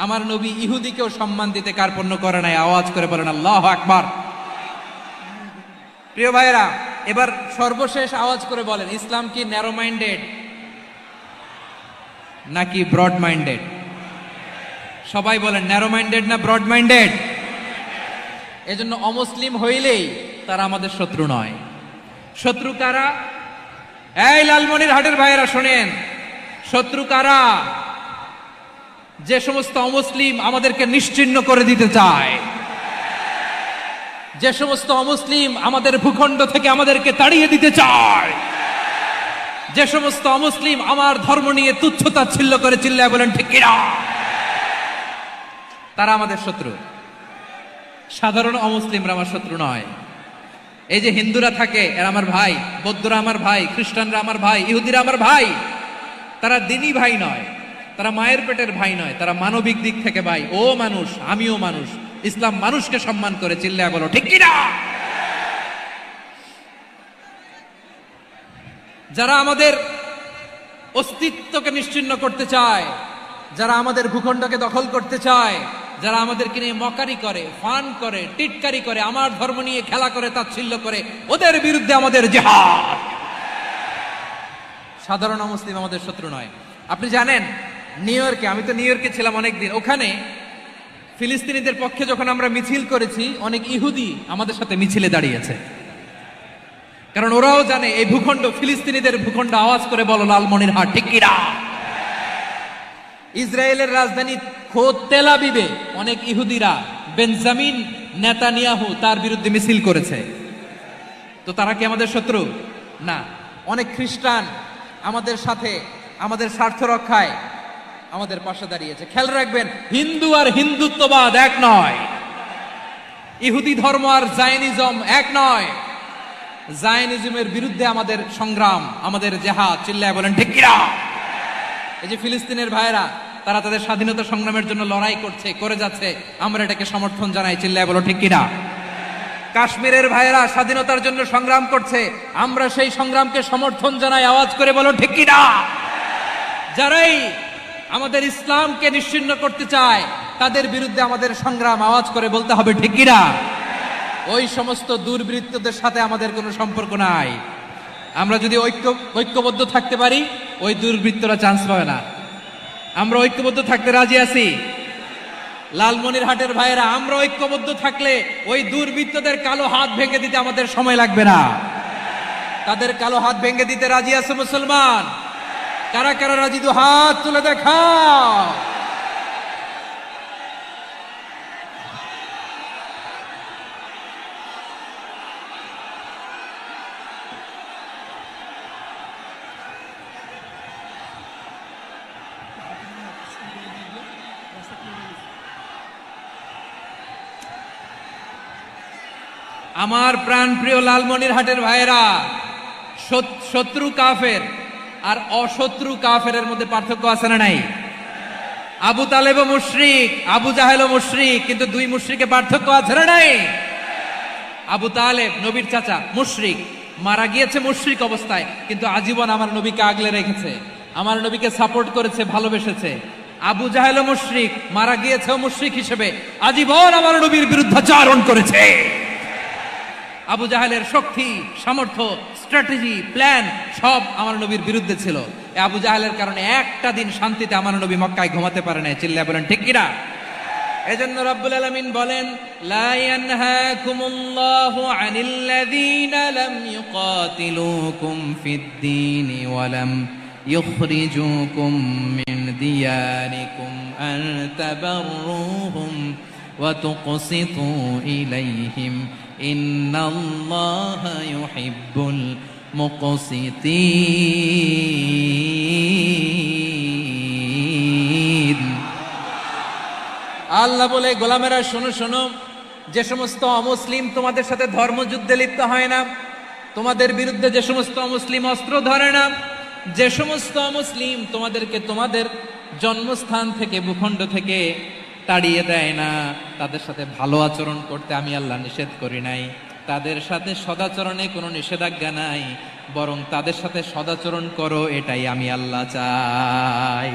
আমার নবী ইহুদিকেও সম্মান দিতে কার্পণ্য করে নাই, আওয়াজ করে বলেন আল্লাহু আকবার। প্রিয় ভাইরা, এবার সর্বশেষ আওয়াজ করে বলেন, ইসলাম কি ন্যারো মাইন্ডেড নাকি ব্রড মাইন্ডেড? সবাই বলেন ন্যারো মাইন্ডেড না ব্রড মাইন্ডেড? এজন্য অমুসলিম হইলেই তারা আমাদের শত্রু নয়। শত্রু কারা? এই লালমনিরহাটের ভাইয়েরা শোনেন, শত্রু কারা? যে সমস্ত অমুসলিম আমাদেরকে নিশ্চিহ্ন করে দিতে চায়, যে সমস্ত অমুসলিম আমাদের ভূখণ্ড থেকে আমাদেরকে তাড়িয়ে দিতে চায়, যে সমস্ত অমুসলিম আমার ধর্ম নিয়ে তুচ্ছতাচ্ছিল্য করে চিল্লায় বলেন ঠিক কিনা, তারা আমাদের শত্রু। সাধারণ অমুসলিমরা আমার শত্রু নয়। এই যে হিন্দুরা থাকে এরা আমার ভাই, বৌদ্ধরা আমার ভাই, খ্রিস্টানরা আমার ভাই, ইহুদিরা আমার ভাই। তারা দিনই ভাই নয়, তারা মায়ের পেটের ভাই নয়, তারা মানবিক দিক থেকে ভাই। ও মানুষ, আমিও মানুষ। ইসলাম মানুষকে সম্মান করে, চিল্লায় বলো ঠিক কিনা। যারা আমাদের অস্তিত্বকে নিশ্চিহ্ন করতে চায়, যারা আমাদের ভূখণ্ডকে দখল করতে চায়, যারা আমাদেরকে নিয়ে মকারি করে, ফান করে, টিটকারি করে, আমার ধর্ম নিয়ে খেলা করে, তাচ্ছিল্য করে, ওদের বিরুদ্ধে আমাদের জিহাদ। সাধারণ মুসলিম আমাদের শত্রু নয়। আপনি জানেন নিউ ইয়র্কে, আমি তো নিউ ইয়র্কে ছিলাম অনেকদিন, ওখানে ফিলিস্তিনিদের পক্ষে যখন আমরা মিছিল করেছি, অনেক ইহুদি আমাদের সাথে মিছিলে দাঁড়িয়েছে। কারণ ওরাও জানে এই ভূখণ্ড ফিলিস্তিনিদের ভূখণ্ড। আওয়াজ করে বলো লালমনিরহাট ঠিক কিনা। ইসরায়েলের রাজধানী খোদ তেল আবিবে অনেক ইহুদিরা বেঞ্জামিন নেতানিয়াহু তার বিরুদ্ধে মিছিল করেছে। তো তারা কি আমাদের শত্রু? না। অনেক খ্রিস্টান আমাদের সাথে আমাদের স্বার্থ রক্ষায় আমাদের পাশে দাঁড়িয়েছে। খেয়াল রাখবেন, হিন্দু আর হিন্দুত্ববাদ এক নয়, ইহুদি ধর্ম আর জায়নিজম এক নয়। জায়নিজমের বিরুদ্ধে আমাদের সংগ্রাম, আমাদের জেহাদ, চিল্লায় বলেন ঠিক কিনা। এই যে ফিলিস্তিনের ভাইরা, তারা তাদের স্বাধীনতা সংগ্রামের জন্য লড়াই করছে, করে যাচ্ছে, আমরা এটাকে সমর্থন জানাই, চিল্লায় বলো ঠিক কিনা। কাশ্মীরের ভাইরা স্বাধীনতার জন্য সংগ্রাম করছে, আমরা সেই সংগ্রামকে সমর্থন জানাই, আওয়াজ করে বলো ঠিক কিনা। যারাই আমাদের ইসলামকে নিশ্চিহ্ন করতে চায় তাদের বিরুদ্ধে আমাদের সংগ্রাম, আওয়াজ করে বলতে হবে ঠিক কিনা। ওই সমস্ত দুর্বৃত্তদের সাথে আমাদের কোনো সম্পর্ক নাই। আমরা যদি ঐক্যবদ্ধ থাকতে পারি, ওই দুর্বৃত্তরা চান্স পাবে না। আমরা ঐক্যবদ্ধ থাকতে রাজি আছি। লালমনিরহাটের ভাইয়েরা, আমরা ঐক্যবদ্ধ থাকলে ওই দুর্বৃত্তদের কালো হাত ভেঙে দিতে আমাদের সময় লাগবে না। তাদের কালো হাত ভেঙে দিতে রাজি আছে মুসলমান? কারা কারা রাজি? দু হাত তুলে দেখাও। আমার প্রাণ প্রিয় লালমনিরহাটের ভাইয়েরা, শত্রু কাফের আর অশত্রু কাফেরের মধ্যে পার্থক্য আছে না নাই? আবু তালেবও মুশরিক, আবু জাহেলও মুশরিক, কিন্তু দুই মুশরিকে পার্থক্য আছে না নাই? আবু তালেব নবীর চাচা, মুশরিক, মারা গিয়েছে মুশরিক অবস্থায়, কিন্তু আজীবন আমার নবীকে আগলে রেখেছে, আমার নবীকে সাপোর্ট করেছে, ভালোবেসেছে। আবু জাহেলও মুশরিক, মারা গিয়েছেও মুশরিক হিসেবে, আজীবন আমার নবীর বিরুদ্ধাচারণ করেছে। আবু জাহেলের শক্তি, সামর্থ্য, স্ট্র্যাটেজি, প্ল্যান সব আমার নবীর বিরুদ্ধে ছিল। আবু জাহেলের কারণে একটা দিন শান্তিতে আমার নবী মক্কায় ঘুমাতে পারে না, চিল্লায় বলেন ঠিক কিনা। এজন্য রব্বুল আলামিন বলেন, লা ইয়ানহাকুমুল্লাহু আনিল্লাযীনা লাম ইউকাতিলুকুম ফিদ-দীনি ওয়া লাম ইখরিজুকুম মিন দিয়ারিকুম আন তাবাররুহুম ওয়া তুকসিতু ইলাইহিম ইন্নাল্লাহা ইউহিব্বুল মুকসিতিন। আল্লাহ বলে, গোলামেরা শোনো শোনো, যে সমস্ত অমুসলিম তোমাদের সাথে ধর্মযুদ্ধে লিপ্ত হয় না, তোমাদের বিরুদ্ধে যে সমস্ত অমুসলিম অস্ত্র ধরে না, যে সমস্ত অমুসলিম তোমাদেরকে তোমাদের জন্মস্থান থেকে, ভূখণ্ড থেকে তাড়িয়ে দেয় না, তাদের সাথে ভালো আচরণ করতে আমি আল্লাহ নিষেধ করি নাই, তাদের সাথে সদাচরণে কোনো নিষেধাজ্ঞা নাই। বরং তাদের সাথে সদাচরণ করো, এটাই আমি আল্লাহ চাই।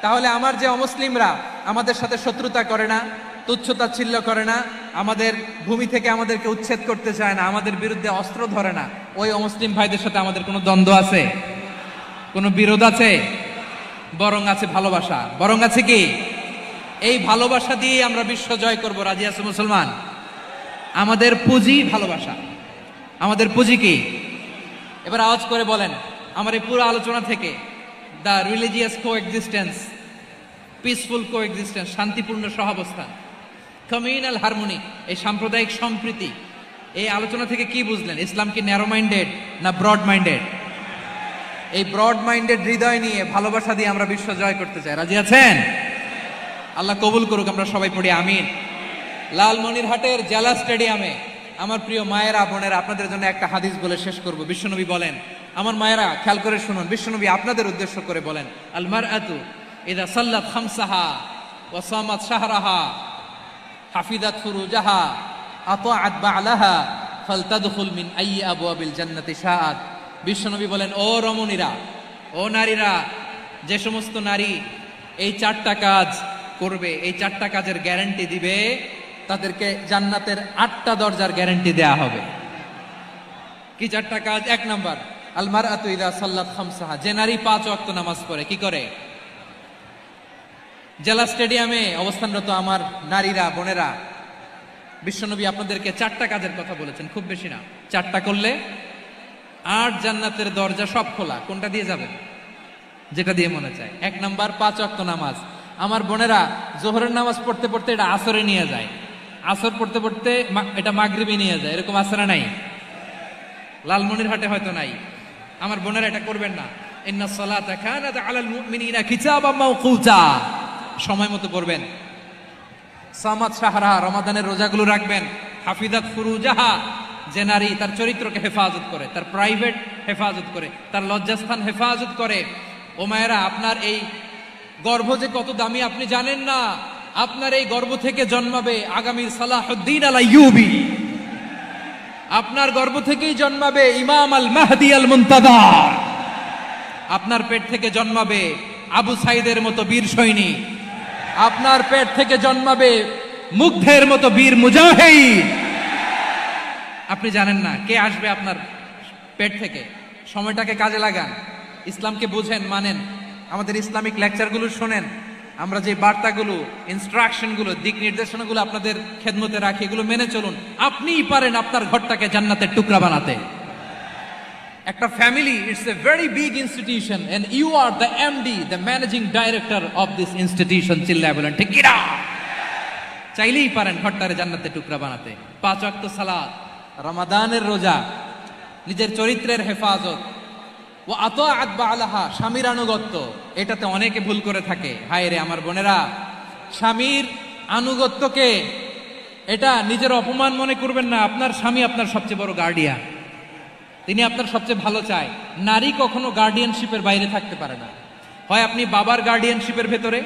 তাহলে আমার যে অমুসলিমরা আমাদের সাথে শত্রুতা করে না, তুচ্ছতাচ্ছিল্য করে না, আমাদের ভূমি থেকে আমাদেরকে উচ্ছেদ করতে চায় না, আমাদের বিরুদ্ধে অস্ত্র ধরে না, ওই অমুসলিম ভাইদের সাথে আমাদের কোনো দ্বন্দ্ব আছে? কোনো বিরোধ আছে? বরং আছে ভালোবাসা। বরং আছে কি? এই ভালোবাসা দিয়ে আমরা বিশ্ব জয় করব। রাজি আছে মুসলমান? আমাদের পুঁজি ভালোবাসা। আমাদের পুঁজি কি? এবার আওয়াজ করে বলেন, আমার এই পুরো আলোচনা থেকে the religious coexistence, peaceful coexistence, শান্তিপূর্ণ সহাবস্থান, কমিউনাল হারমোনি, এই সাম্প্রদায়িক সম্প্রীতি, এই আলোচনা থেকে কি বুঝলেন? ইসলাম কি ন্যারো মাইন্ডেড না ব্রড মাইন্ডেড? এই ব্রড মাইন্ডেড হৃদয় নিয়ে, ভালোবাসা দিয়ে আমরা বিশ্ব জয় করতে চাই। রাজি আছেন? আল্লাহ কবুল করুক। আমরা সবাই পড়ি আমিন। লালমনিরহাটের জেলা স্টেডিয়ামে আমার প্রিয় মায়েরা, বোনেরা, আপনাদের জন্য একটা হাদিস বলে শেষ করব। বিশ্বনবী বলেন, আমার মায়েরা খেয়াল করে শুনুন, বিশ্বনবী আপনাদের উদ্দেশ্য করে বলেন, আল মারআতু ইযা সাল্লাত খামসাহা ওয়া সামাত শাহরাহা হাফিজাত ফুরুজাহা আতাআত বা'লাহা ফালতাদখুল মিন আইয়ি আবওয়াবিল জান্নাতি শাআত। বিশ্বনবী বলেন, ও রমণীরা, ও নারীরা, যে সমস্ত নারী এই 4টা কাজ করবে, এই 4টা কাজের গ্যারান্টি দিবে, তাদেরকে জান্নাতের 8টা দরজার গ্যারান্টি দেয়া হবে। কি 4টা কাজ? 1 নাম্বার, আল মারআতু ইযা সাল্লাত খামসাহা, যে নারী 5 ওয়াক্ত নামাজ পড়ে। কি করে? জেলা স্টেডিয়ামে অবস্থানরত আমার নারীরা, বোনেরা, বিশ্বনবী আপনাদেরকে 4টা কাজের কথা বলেছেন, খুব বেশি না। 4টা করলে 8 জান্নাতের দরজা সব খোলা। কোনটা দিয়ে যাবেন? যেটা দিয়ে মনে চায়। 1 নাম্বার 5 ওয়াক্ত নামাজ। আমার বোনেরা জোহরের নামাজ পড়তে পড়তে এটা আসরে নিয়ে যায়, আসর পড়তে পড়তে এটা মাগরিবে নিয়ে যায়। এরকম আসরে নাই? লালমনিরহাটে হয়তো নাই। আমার বোনেরা এটা করবেন না। ইন্নাস সালাতা কানাত আলাল মুমিনিনা কিতাবাম মাওকুতা, সময় মতো পড়বেন। সামাত শাহরা, রমাদানের রোজাগুলো রাখবেন। হাফিজাত ফুরুজাহা, যে নারী তার চরিত্রকে হেফাজত করে, তার প্রাইভেট হেফাজত করে, তার লজ্জাস্থান হেফাজত করে। ও মায়েরা, আপনার এই গর্ভ যে কত দামি আপনি জানেন না। আপনার এই গর্ভ থেকে জন্মাবে আগামীর সালাহুদ্দিন আল আইয়ুবী। আপনার গর্ভ থেকেই জন্মাবে ইমাম আল মাহদি আল মুনতাদার। আপনার পেট থেকে জন্মাবে আবু সাইদের মতো বীর সৈনিক। আপনার পেট থেকে জন্মাবে মুগ্ধের মতো বীর মুজাহিদ। আপনি জানেন না কে আসবে আপনার পেট থেকে। সময়টাকে কাজে লাগান, ইসলামকে বুঝেন, মানেন, আমাদের ইসলামিক লেকচারগুলো শোনেন, আমরা যে বার্তাগুলো, ইনস্ট্রাকশনগুলো, দিক নির্দেশনাগুলো আপনাদের খেদমতে রাখি, এগুলো মেনে চলুন। আপনিই পারেন আপনার ঘরটাকে জান্নাতের টুকরা বানাতে। একটা family, it's a very big institution and you are the MD, the managing director of this institution. চিল্লায় বলেন ঠিক কিনা? চাইলেই পারেন ঘরটারে জান্নাতের টুকরা বানাতে। 5 ওয়াক্ত সালাত, রমাদানের রোজা, নিজের চরিত্রের হেফাজত, ও আতাআত বা'লাহা, স্বামীর আনুগত্য। এটাতে অনেকে ভুল করে থাকে। হায় রে আমার বোনেরা, স্বামীর আনুগত্যকে এটা নিজের অপমান মনে করবেন না। আপনার স্বামী আপনার সবচেয়ে বড় গার্ডিয়ান, তিনি আপনার সবচেয়ে ভালো চায়। নারী কখনো গার্ডিয়ানশিপের বাইরে থাকতে পারে না। হয় আপনি বাবার গার্ডিয়ানশিপের ভেতরে,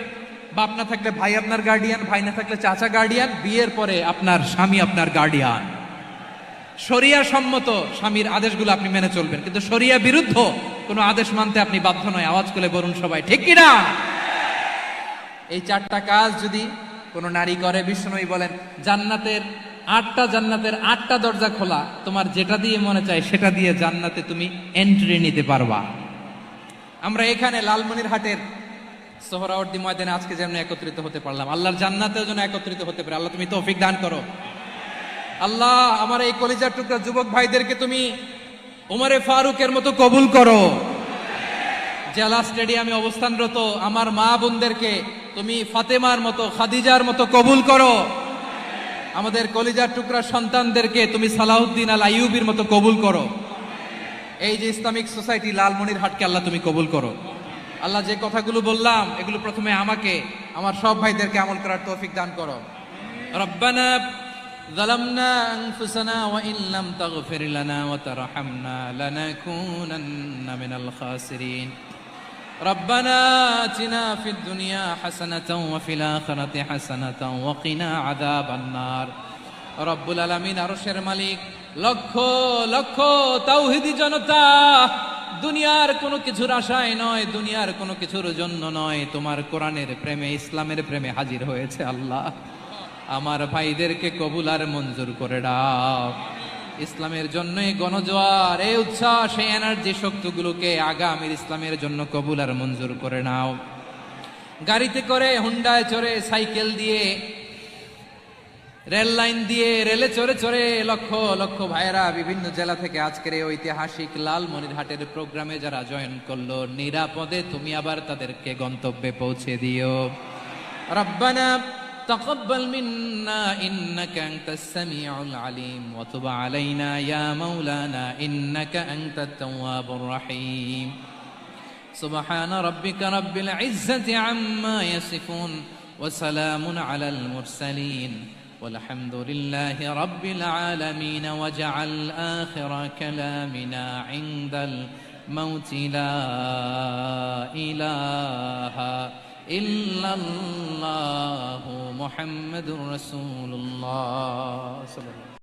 বাপ না থাকলে ভাই আপনার গার্ডিয়ান, ভাই না থাকলে চাচা গার্ডিয়ান, বিয়ের পরে আপনার স্বামী আপনার গার্ডিয়ান। শরিয়া সম্মত স্বামীর আদেশগুলো আপনি মেনে চলবেন, কিন্তু শরিয়া বিরুদ্ধ কোনো আদেশ মানতে আপনি বাধ্য নয়। আওয়াজ করে বলুন সবাই ঠিক কিনা? এই 4টা কাজ যদি কোনো নারী করে, বিশ্বনবী বলেন জান্নাতের 8টা দরজা খোলা। তোমার যেটা দিয়ে মনে চায় সেটা দিয়ে জান্নাতে তুমি এন্ট্রি নিতে পারবা। আমরা এখানে লালমনিরহাটের সোহরাওয়ার্দী ময়দানে আজকে যেমন একত্রিত হতে পারলাম, আল্লাহর জান্নাতেও যেন একত্রিত হতে পারে। আল্লাহ তুমি তৌফিক দান করো। আল্লাহ আমার এই কলিজার টুকরা যুবক ভাইদেরকে তুমি উমরে ফারুকের মতো কবুল করো। জেলা স্টেডিয়ামে অবস্থানরত আমার মা বোনদেরকে তুমি ফাতেমার মতো, খাদিজার মতো কবুল করো। আমাদের কলিজার টুকরা সন্তানদেরকে তুমি সালাহুদ্দিন আল আইয়ুবীর মতো কবুল করো। এই যে ইসলামিক সোসাইটি লালমনিরহাটকে আল্লাহ তুমি কবুল করো। আল্লাহ যে কথাগুলো বললাম এগুলো প্রথমে আমাকে, আমার সব ভাইদেরকে আমল করার তৌফিক দান করো। রব্বানা ظلمنا أنفسنا وإن لم تغفر لنا وترحمنا لنكونن من الخاسرين ربنا آتنا في الدنيا حسنة وفي الآخرة حسنة وقنا عذاب النار। রব্বুল আলামিন, আরশের মালিক, লক্ষ লক্ষ তাওহীদি জনতা, দুনিয়ার কোনো কিছুর আশায় নয়, দুনিয়ার কোনো কিছুর জন্য নয়, তোমার কোরআনের প্রেমে, ইসলামের প্রেমে হাজির হয়েছে। আল্লাহ আমার ভাইদেরকে কবুল আর মঞ্জুর করে দাও। ইসলামের জন্য এই গণজোয়ার, এই উচ্ছ্বাস, এই এনার্জি শক্তিগুলোকে আগামীর ইসলামের জন্য কবুল আর মঞ্জুর করে নাও। গাড়িতে করে, হুন্ডায় চড়ে, সাইকেল দিয়ে, রেল লাইন দিয়ে, রেলে চড়ে চড়ে লক্ষ লক্ষ ভাইয়েরা বিভিন্ন জেলা থেকে আজকের এই ঐতিহাসিক লালমনিরহাটের প্রোগ্রামে যারা জয়েন করলো, নিরাপদে তুমি আবার তাদেরকে গন্তব্যে পৌঁছে দিও। রব্বানা তাকাব্বাল মিন্না ইন্নাকা আনতাস সামিউল আলিম ওয়া তুব আলাইনা ইয়া মাওলানা ইন্নাকা আনতাত তাওয়াবুর রহিম। সুবহানা রাব্বিকা রাব্বিল ইজ্জাতি আম্মা ইয়াসিফুন ওয়া সালামুন আলাল মুরসালিন والحمد لله رب العالمين واجعل آخر كلامنا عند الموت لا إله إلا الله محمد رسول الله صلى الله عليه وسلم.